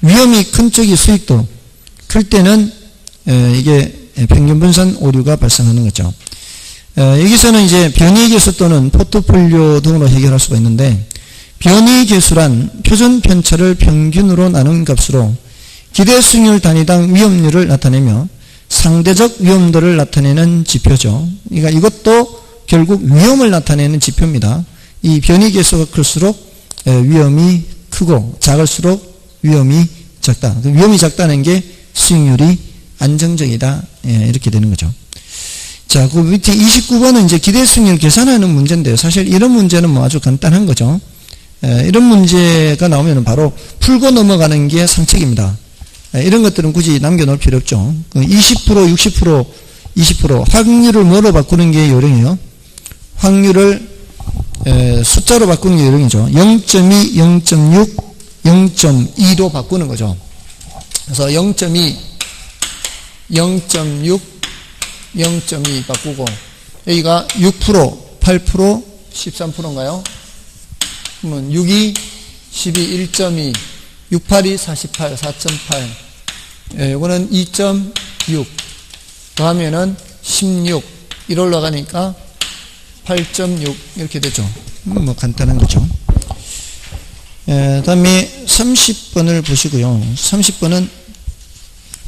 위험이 큰 쪽이 수익도 클 때는 이게 평균 분산 오류가 발생하는 거죠. 여기서는 이제 변이계수 또는 포트폴리오 등으로 해결할 수가 있는데 변이계수란 표준 편차를 평균으로 나눈 값으로 기대 수익률 단위당 위험률을 나타내며 상대적 위험도를 나타내는 지표죠. 그러니까 이것도 결국 위험을 나타내는 지표입니다. 이 변이계수가 클수록 위험이 크고 작을수록 위험이 작다. 위험이 작다는 게 수익률이 안정적이다. 이렇게 되는 거죠. 자, 그 밑에 29번은 이제 기대 수익률 계산하는 문제인데요. 사실 이런 문제는 뭐 아주 간단한 거죠. 이런 문제가 나오면 바로 풀고 넘어가는 게 상책입니다. 이런 것들은 굳이 남겨놓을 필요 없죠. 20%, 60%, 20% 확률을 뭐로 바꾸는 게 요령이에요? 확률을 숫자로 바꾸는 게 요령이죠. 0.2, 0.6, 0.2로 바꾸는 거죠. 그래서 0.2, 0.6, 0.2 바꾸고 여기가 6%, 8%, 13%인가요? 그러면 6이 12, 1.2, 682, 48, 4.8. 이거는 2.6 더하면은 16 1 올라가니까 8.6 이렇게 되죠. 뭐 간단한 거죠. 다음에 30번을 보시고요. 30번은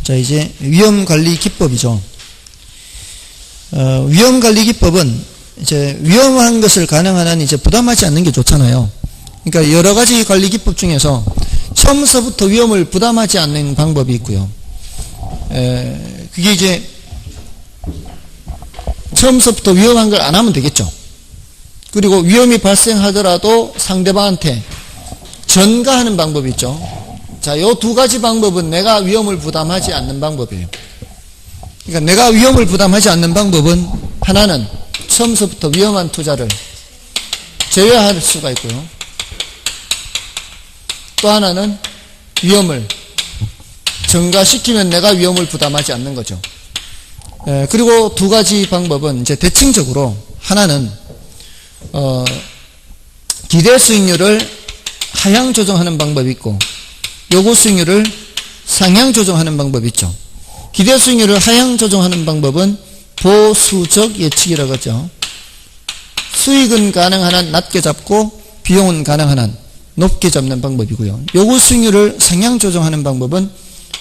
자 이제 위험관리 기법이죠. 위험관리 기법은 이제 위험한 것을 가능한 한 이제 부담하지 않는 게 좋잖아요. 그러니까 여러 가지 관리 기법 중에서 처음서부터 위험을 부담하지 않는 방법이 있고요. 그게 이제 처음서부터 위험한 걸 안 하면 되겠죠. 그리고 위험이 발생하더라도 상대방한테 전가하는 방법이 있죠. 자, 요 두 가지 방법은 내가 위험을 부담하지 않는 방법이에요. 그러니까 내가 위험을 부담하지 않는 방법은 하나는 처음서부터 위험한 투자를 제외할 수가 있고요. 또 하나는 위험을 전가시키면 내가 위험을 부담하지 않는 거죠. 그리고 두 가지 방법은 이제 대칭적으로 하나는 기대 수익률을 하향 조정하는 방법이 있고 요구 수익률을 상향 조정하는 방법이 있죠. 기대 수익률을 하향 조정하는 방법은 보수적 예측이라고 하죠. 수익은 가능한 한 낮게 잡고 비용은 가능한 한 높게 잡는 방법이고요. 요구 수익률을 상향 조정하는 방법은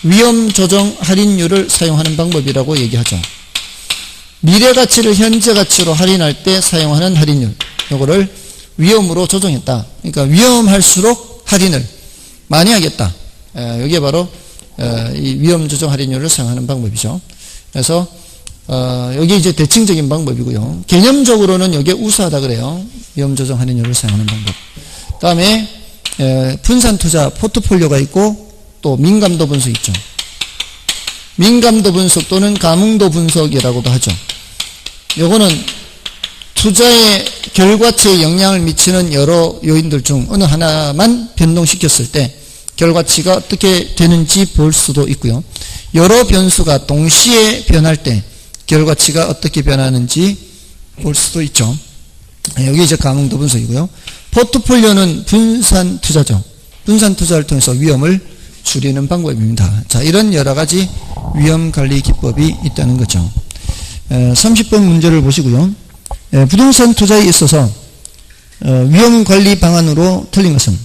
위험 조정 할인율을 사용하는 방법이라고 얘기하죠. 미래 가치를 현재 가치로 할인할 때 사용하는 할인율, 요거를 위험으로 조정했다. 그러니까 위험할수록 할인을 많이 하겠다. 이게 바로 이 위험 조정 할인율을 사용하는 방법이죠. 그래서 여기 이제 대칭적인 방법이고요. 개념적으로는 이게 우수하다 그래요. 위험 조정 할인율을 사용하는 방법. 다음에 분산 투자 포트폴리오가 있고 또 민감도 분석 있죠. 민감도 분석 또는 감흥도 분석이라고도 하죠. 요거는 투자의 결과치에 영향을 미치는 여러 요인들 중 어느 하나만 변동시켰을 때 결과치가 어떻게 되는지 볼 수도 있고요. 여러 변수가 동시에 변할 때 결과치가 어떻게 변하는지 볼 수도 있죠. 여기 이제 감흥도 분석이고요. 포트폴리오는 분산 투자죠. 분산 투자를 통해서 위험을 줄이는 방법입니다. 자, 이런 여러 가지 위험 관리 기법이 있다는 거죠. 30번 문제를 보시고요. 부동산 투자에 있어서 위험 관리 방안으로 틀린 것은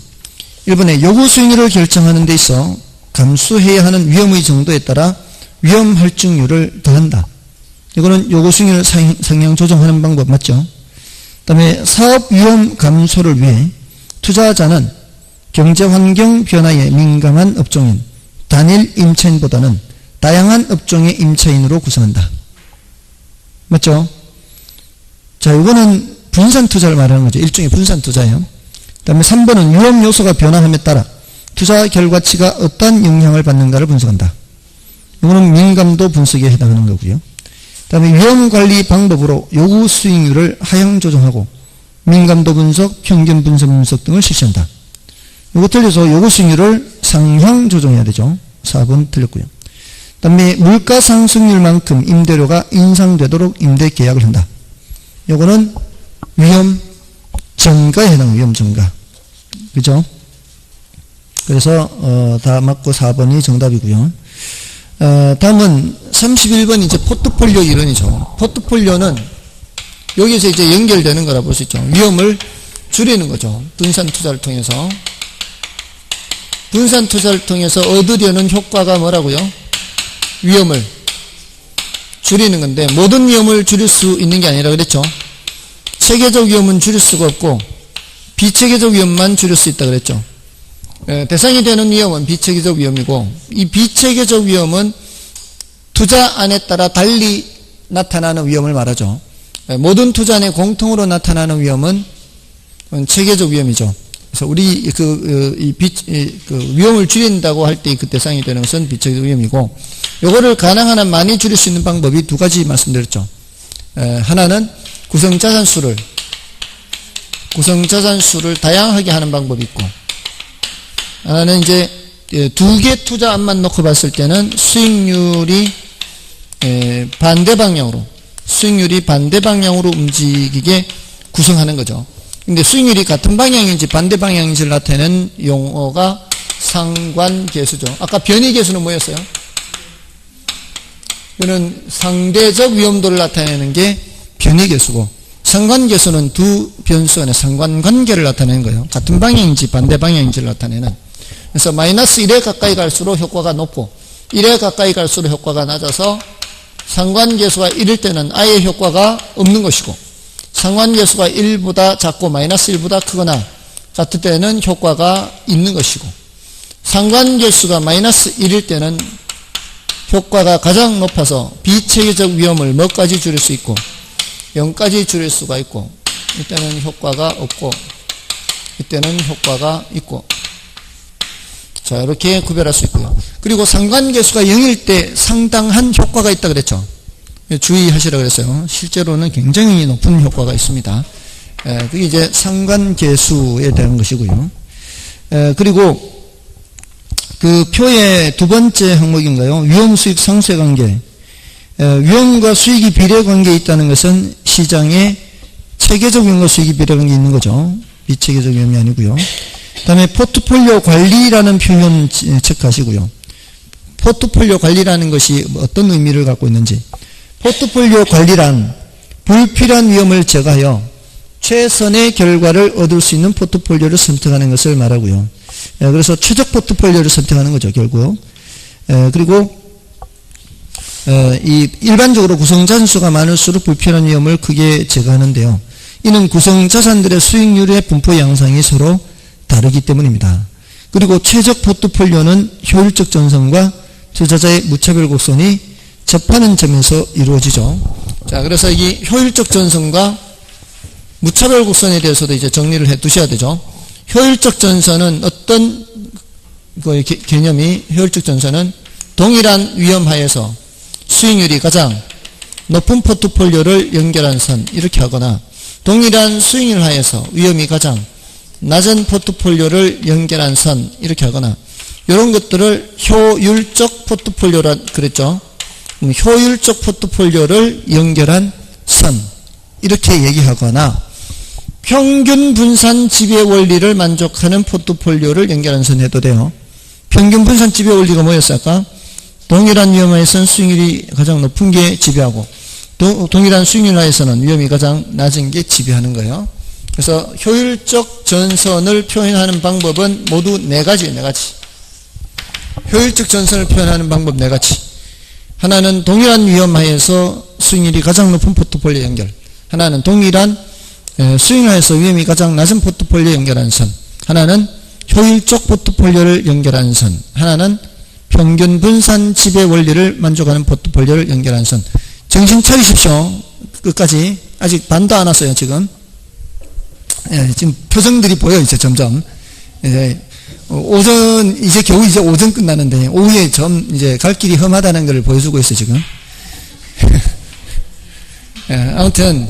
1번에 요구 수익률을 결정하는 데 있어 감수해야 하는 위험의 정도에 따라 위험 할증률을 더한다. 이거는 요구 수익률을 상향 조정하는 방법 맞죠? 그 다음에 사업 위험 감소를 위해 투자자는 경제환경 변화에 민감한 업종인 단일 임차인보다는 다양한 업종의 임차인으로 구성한다. 맞죠? 자, 이거는 분산 투자를 말하는 거죠. 일종의 분산 투자예요. 그 다음에 3번은 위험 요소가 변화함에 따라 투자 결과치가 어떤 영향을 받는가를 분석한다. 이거는 민감도 분석에 해당하는 거고요. 그 다음에 위험 관리 방법으로 요구 수익률을 하향 조정하고 민감도 분석, 평균 분석 등을 실시한다. 이거 틀려서 요구 수익률을 상향 조정해야 되죠. 4번 틀렸고요. 그 다음에 물가 상승률만큼 임대료가 인상되도록 임대 계약을 한다. 요거는 위험 전가에 해당해요. 위험 전가. 그죠? 그래서 다 맞고 4번이 정답이고요. 다음은 31번 이제 포트폴리오 이론이죠. 포트폴리오는 여기서 이제 연결되는 거라 볼 수 있죠. 위험을 줄이는 거죠. 분산 투자를 통해서. 분산 투자를 통해서 얻으려는 효과가 뭐라고요? 위험을 줄이는 건데, 모든 위험을 줄일 수 있는 게 아니라 그랬죠. 체계적 위험은 줄일 수가 없고 비체계적 위험만 줄일 수 있다 그랬죠. 대상이 되는 위험은 비체계적 위험이고, 이 비체계적 위험은 투자안에 따라 달리 나타나는 위험을 말하죠. 모든 투자안에 공통으로 나타나는 위험은 체계적 위험이죠. 그래서 우리 위험을 줄인다고 할 때 그 대상이 되는 것은 비체계적 위험이고, 요거를 가능한 한 많이 줄일 수 있는 방법이 두 가지 말씀드렸죠. 하나는 구성자산수를 다양하게 하는 방법이 있고, 하나는 이제 두 개 투자안만 놓고 봤을 때는 수익률이 반대 방향으로 움직이게 구성하는 거죠. 근데 수익률이 같은 방향인지 반대 방향인지를 나타내는 용어가 상관계수죠. 아까 변이계수는 뭐였어요? 이거는 상대적 위험도를 나타내는 게 변이계수고, 상관계수는 두 변수 안에 상관관계를 나타내는 거예요. 같은 방향인지 반대 방향인지를 나타내는. 그래서 마이너스 1에 가까이 갈수록 효과가 높고 1에 가까이 갈수록 효과가 낮아서, 상관계수가 1일 때는 아예 효과가 없는 것이고, 상관계수가 1보다 작고 마이너스 1보다 크거나 같을 때는 효과가 있는 것이고, 상관계수가 마이너스 1일 때는 효과가 가장 높아서 비체계적 위험을 뭐까지 줄일 수 있고 0까지 줄일 수가 있고, 이때는 효과가 없고 이때는 효과가 있고, 자, 이렇게 구별할 수 있고요. 그리고 상관계수가 0일 때 상당한 효과가 있다 그랬죠. 주의하시라 그랬어요. 실제로는 굉장히 높은 효과가 있습니다. 그게 이제 상관계수에 대한 것이고요. 그리고 그 표의 두 번째 항목인가요? 위험 수익 상쇄 관계. 위험과 수익이 비례 관계에 있다는 것은 시장에 체계적 위험과 수익이 비례 관계에 있는 거죠. 비체계적 위험이 아니고요. 그 다음에 포트폴리오 관리라는 표현 체크하시고요. 포트폴리오 관리라는 것이 어떤 의미를 갖고 있는지. 포트폴리오 관리란 불필요한 위험을 제거하여 최선의 결과를 얻을 수 있는 포트폴리오를 선택하는 것을 말하고요. 그래서 최적 포트폴리오를 선택하는 거죠, 결국. 그리고 이 일반적으로 구성자산수가 많을수록 불필요한 위험을 크게 제거하는데요. 이는 구성자산들의 수익률의 분포 양상이 서로 다르기 때문입니다. 그리고 최적 포트폴리오는 효율적 전선과 투자자의 무차별 곡선이 접하는 점에서 이루어지죠. 자, 그래서 이 효율적 전선과 무차별 곡선에 대해서도 이제 정리를 해 두셔야 되죠. 효율적 전선은 어떤 개념이, 효율적 전선은 동일한 위험 하에서 수익률이 가장 높은 포트폴리오를 연결한 선, 이렇게 하거나 동일한 수익률 하에서 위험이 가장 낮은 포트폴리오를 연결한 선, 이렇게 하거나, 이런 것들을 효율적 포트폴리오라 그랬죠. 효율적 포트폴리오를 연결한 선, 이렇게 얘기하거나, 평균 분산 지배 원리를 만족하는 포트폴리오를 연결한 선 해도 돼요. 평균 분산 지배 원리가 뭐였어요? 아까 동일한 위험 하에서는 수익률이 가장 높은 게 지배하고, 동일한 수익률 하에서는 위험이 가장 낮은 게 지배하는 거예요. 그래서 효율적 전선을 표현하는 방법은 모두 네 가지. 효율적 전선을 표현하는 방법 네 가지. 하나는 동일한 위험 하에서 수익률이 가장 높은 포트폴리오 연결. 하나는 동일한 수익률 하에서 위험이 가장 낮은 포트폴리오 연결한 선. 하나는 효율적 포트폴리오를 연결한 선. 하나는 평균 분산 지배 원리를 만족하는 포트폴리오를 연결한 선. 정신 차리십시오. 끝까지. 아직 반도 안 왔어요, 지금. 지금 표정들이 보여, 이제 점점. 오전, 이제 겨우 이제 오전 끝나는데, 오후에 이제 갈 길이 험하다는 걸 보여주고 있어요, 지금. 아무튼,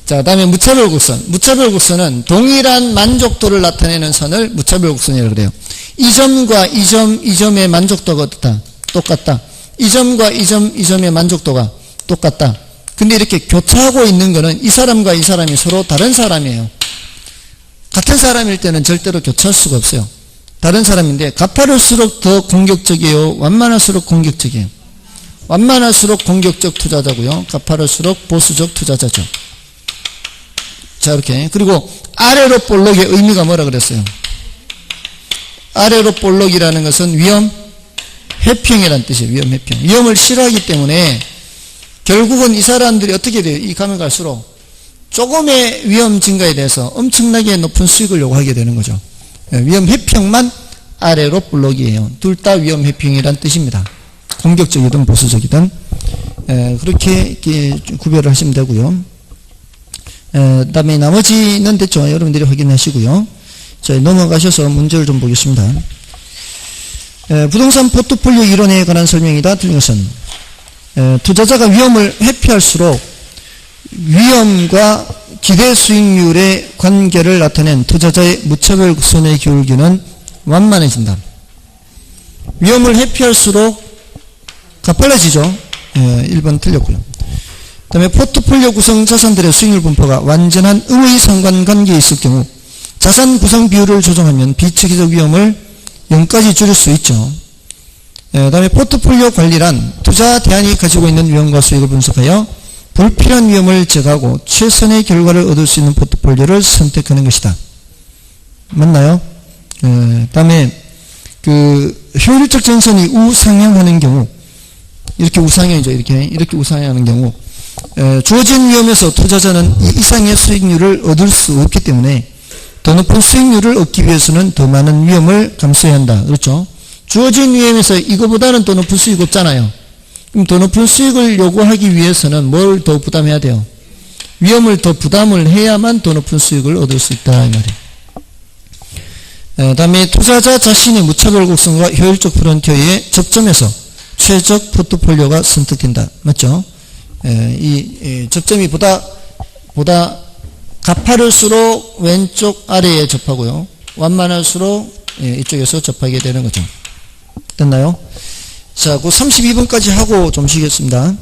자, 다음에 무차별 곡선. 무차별 곡선은 동일한 만족도를 나타내는 선을 무차별 곡선이라고 그래요. 이 점과 이 점의 만족도가 어떻다? 똑같다. 이 점과 이 점의 만족도가 똑같다. 근데 이렇게 교차하고 있는 거는 이 사람과 이 사람이 서로 다른 사람이에요. 같은 사람일 때는 절대로 교차할 수가 없어요. 다른 사람인데, 가파를수록 더 공격적이에요? 완만할수록 공격적이에요? 완만할수록 공격적 투자자고요. 가파를수록 보수적 투자자죠. 자, 이렇게. 그리고 아래로 볼록의 의미가 뭐라 그랬어요? 아래로 볼록이라는 것은 위험 회평이라는 뜻이에요. 위험 회평. 위험을 싫어하기 때문에 결국은 이 사람들이 어떻게 돼요? 이 가면 갈수록 조금의 위험 증가에 대해서 엄청나게 높은 수익을 요구하게 되는 거죠. 위험 회평만 아래로 볼록이에요. 둘 다 위험 회평이라는 뜻입니다. 공격적이든 보수적이든 그렇게 구별을 하시면 되고요. 그 다음에 나머지는 됐죠. 여러분들이 확인하시고요. 자, 넘어가셔서 문제를 좀 보겠습니다. 부동산 포트폴리오 이론에 관한 설명이다. 틀린 것은 투자자가 위험을 회피할수록 위험과 기대 수익률의 관계를 나타낸 투자자의 무차별 손의 기울기는 완만해진다. 위험을 회피할수록 가빨라지죠. 1번 틀렸고요. 그 다음에 포트폴리오 구성 자산들의 수익률 분포가 완전한 음의 상관관계에 있을 경우 자산 구성 비율을 조정하면 비체계적 위험을 0까지 줄일 수 있죠. 그 다음에 포트폴리오 관리란 투자 대안이 가지고 있는 위험과 수익을 분석하여 불필요한 위험을 제거하고 최선의 결과를 얻을 수 있는 포트폴리오를 선택하는 것이다. 맞나요? 그 다음에 효율적 전선이 우상향하는 경우 이렇게 우상향이죠. 이렇게 우상향하는 경우 주어진 위험에서 투자자는 이 이상의 수익률을 얻을 수 없기 때문에 더 높은 수익률을 얻기 위해서는 더 많은 위험을 감수해야 한다. 그렇죠? 주어진 위험에서 이거보다는 더 높은 수익 없잖아요. 그럼 더 높은 수익을 요구하기 위해서는 뭘 더 부담해야 돼요? 위험을 더 부담을 해야만 더 높은 수익을 얻을 수 있다. 이 말이에요. 다음에 투자자 자신의 무차별 곡선과 효율적 프론티어의 접점에서 최적 포트폴리오가 선택된다. 맞죠? 이 접점이 보다 가파를수록 왼쪽 아래에 접하고요. 완만할수록 이쪽에서 접하게 되는 거죠. 됐나요? 자, 그 32번까지 하고 좀 쉬겠습니다.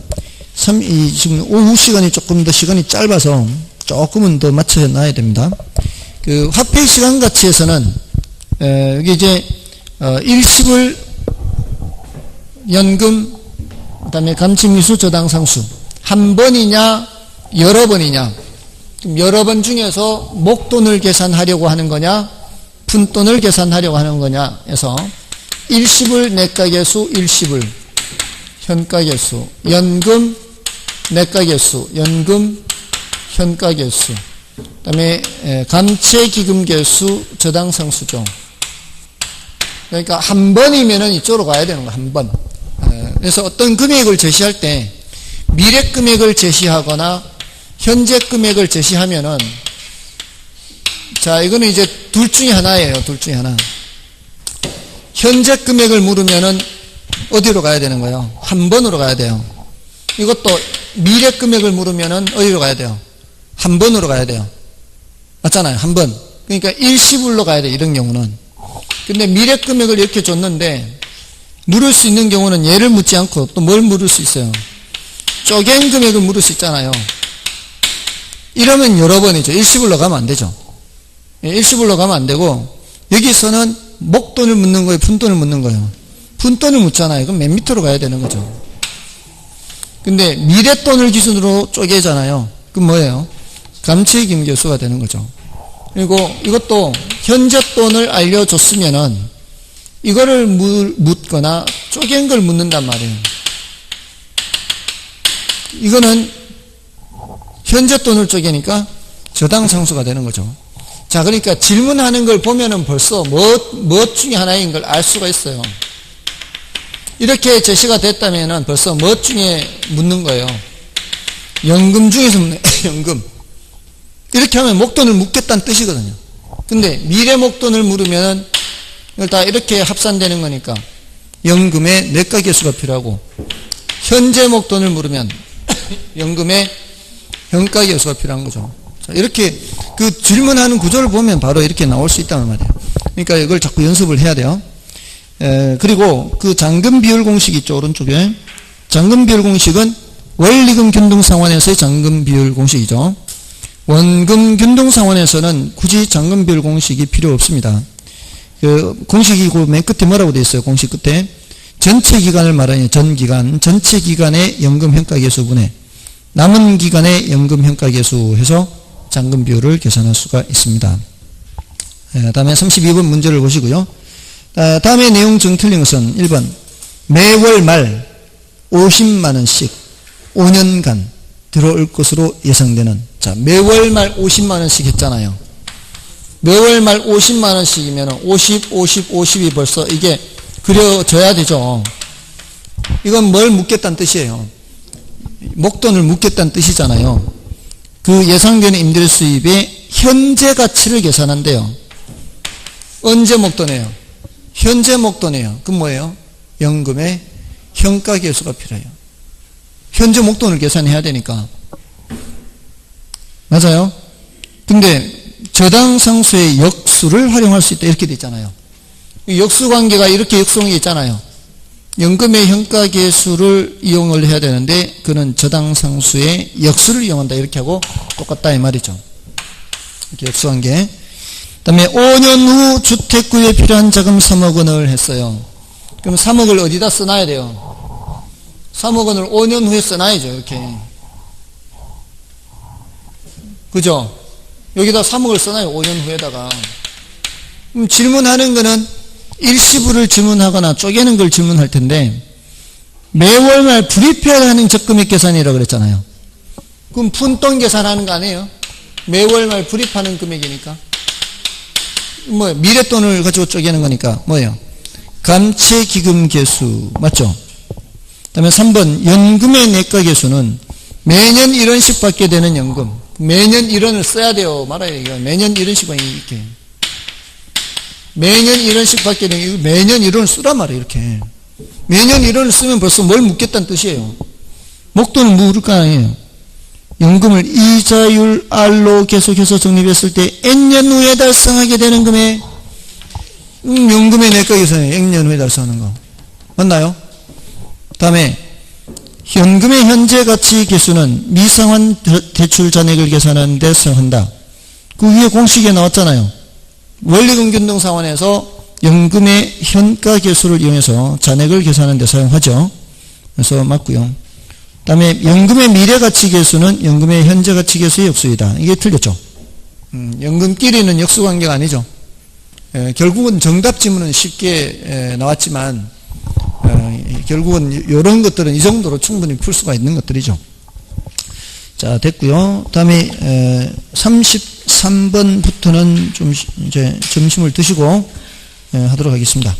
지금 오후 시간이 조금 더 시간이 짧아서 조금은 더 맞춰 놔야 됩니다. 그 화폐 시간 가치에서는 이게 이제 일시불 연금 그다음에 감치미수 저당상수 한 번이냐 여러 번이냐, 그럼 여러 번 중에서 목돈을 계산하려고 하는 거냐 푼돈을 계산하려고 하는 거냐 해서 일시불 내가계수 일시불 현가계수 연금 내가계수 연금 현가계수 그다음에 감채기금계수 저당상수죠. 그러니까 한 번이면은 이쪽으로 가야 되는 거야. 한 번. 그래서 어떤 금액을 제시할 때 미래 금액을 제시하거나 현재 금액을 제시하면은 자, 이거는 이제 둘 중에 하나예요. 둘 중에 하나. 현재 금액을 물으면은 어디로 가야 되는 거예요? 한 번으로 가야 돼요. 이것도 미래 금액을 물으면은 어디로 가야 돼요? 한 번으로 가야 돼요. 맞잖아요. 한 번. 그러니까 일시불로 가야 돼. 이런 경우는. 근데 미래 금액을 이렇게 줬는데 물을 수 있는 경우는 얘를 묻지 않고 또 뭘 물을 수 있어요? 쪼갠 금액을 물을 수 있잖아요. 이러면 여러 번이죠. 일시불로 가면 안 되죠. 일시불로 가면 안 되고 여기서는 목돈을 묻는 거예요? 푼돈을 묻는 거예요? 푼돈을 묻잖아요. 그럼 맨 밑으로 가야 되는 거죠. 근데 미래돈을 기준으로 쪼개잖아요. 그럼 뭐예요? 감채기금계수가 되는 거죠. 그리고 이것도 현재 돈을 알려줬으면은 이거를 묻거나 쪼갠 걸 묻는단 말이에요. 이거는 현재 돈을 쪼개니까 저당상수가 되는 거죠. 자, 그러니까 질문하는 걸 보면은 벌써 뭐 중에 하나인 걸 알 수가 있어요. 이렇게 제시가 됐다면은 벌써 뭐 중에 묻는 거예요. 연금 중에서 묻는 연금. 이렇게 하면 목돈을 묻겠다는 뜻이거든요. 근데 미래 목돈을 물으면은 이걸 다 이렇게 합산되는 거니까 연금의 내가계수가 필요하고 현재 목돈을 물으면 연금의 현가계수가 필요한 거죠. 자, 이렇게 그 질문하는 구조를 보면 바로 이렇게 나올 수 있다는 말이에요. 그러니까 이걸 자꾸 연습을 해야 돼요. 그리고 그 잔금 비율 공식 있죠. 오른쪽에. 잔금 비율 공식은 원리금 균등 상환에서의 잔금 비율 공식이죠. 원금 균등 상환에서는 굳이 잔금 비율 공식이 필요 없습니다. 그 공식이 그 맨 끝에 뭐라고 되어 있어요? 공식 끝에 전체 기간을 말하는 전기간, 전체 기간의 연금 현가계수분의 남은 기간의 연금 현가계수 해서 잔금 비율을 계산할 수가 있습니다. 다음에 32번 문제를 보시고요. 다음에 내용 중 틀린 것은 1번 매월 말 50만원씩 5년간 들어올 것으로 예상되는. 자, 매월 말 50만원씩 했잖아요. 매월 말 50만원씩이면 50, 50, 50이 벌써 이게 그려져야 되죠. 이건 뭘 묻겠다는 뜻이에요. 목돈을 묻겠다는 뜻이잖아요. 그 예상되는 임대 수입의 현재 가치를 계산한대요. 언제 목돈이에요? 현재 목돈이에요. 그럼 뭐예요? 연금의 현가계수가 필요해요. 현재 목돈을 계산해야 되니까. 맞아요? 근데 저당상수의 역수를 활용할 수 있다 이렇게 돼 있잖아요. 역수관계가 이렇게 역수관계 있잖아요. 연금의 현가계수를 이용을 해야 되는데 그는 저당상수의 역수를 이용한다 이렇게 하고 똑같다 이 말이죠. 이렇게 역수관계. 그 다음에 5년 후 주택구에 필요한 자금 3억 원을 했어요. 그럼 3억을 어디다 써놔야 돼요? 3억 원을 5년 후에 써놔야죠. 이렇게. 그죠? 여기다 3억을 써놔요. 5년 후에다가. 그럼 질문하는 거는 일시불을 질문하거나 쪼개는 걸 질문할 텐데 매월 말 불입해야 하는 적금액 계산이라고 그랬잖아요. 그럼 푼돈 계산하는 거 아니에요? 매월 말 불입하는 금액이니까. 뭐 미래돈을 가지고 쪼개는 거니까 뭐예요? 감채기금 계수 맞죠? 그 다음에 3번 연금의 내과계수는 매년 1원씩 받게 되는 연금. 매년 1원을 써야 돼요. 말아요. 이거 매년 1원씩 이렇게. 매년 1원씩 받게 되는 매년 1원을 쓰란 말이에요. 이렇게. 매년 1원을 쓰면 벌써 뭘 묻겠다는 뜻이에요. 목돈을 물을 거 아니에요. 연금을 이자율 R로 계속해서 적립했을 때 N년 후에 달성하게 되는 금액. 연금의 내과계산이에요. N년 후에 달성하는 거. 맞나요? 다음에 현금의 현재 가치 계수는 미상환 대출 잔액을 계산하는 데 사용한다. 그 위에 공식에 나왔잖아요. 원리금균등상환에서 연금의 현가 계수를 이용해서 잔액을 계산하는 데 사용하죠. 그래서 맞고요. 그 다음에 연금의 미래가치 계수는 연금의 현재 가치 계수의 역수이다. 이게 틀렸죠. 연금끼리는 역수관계가 아니죠. 결국은 정답 지문은 쉽게 나왔지만 결국은 이런 것들은 이 정도로 충분히 풀 수가 있는 것들이죠. 자, 됐고요. 다음에 33번부터는 좀 이제 점심을 드시고 하도록 하겠습니다.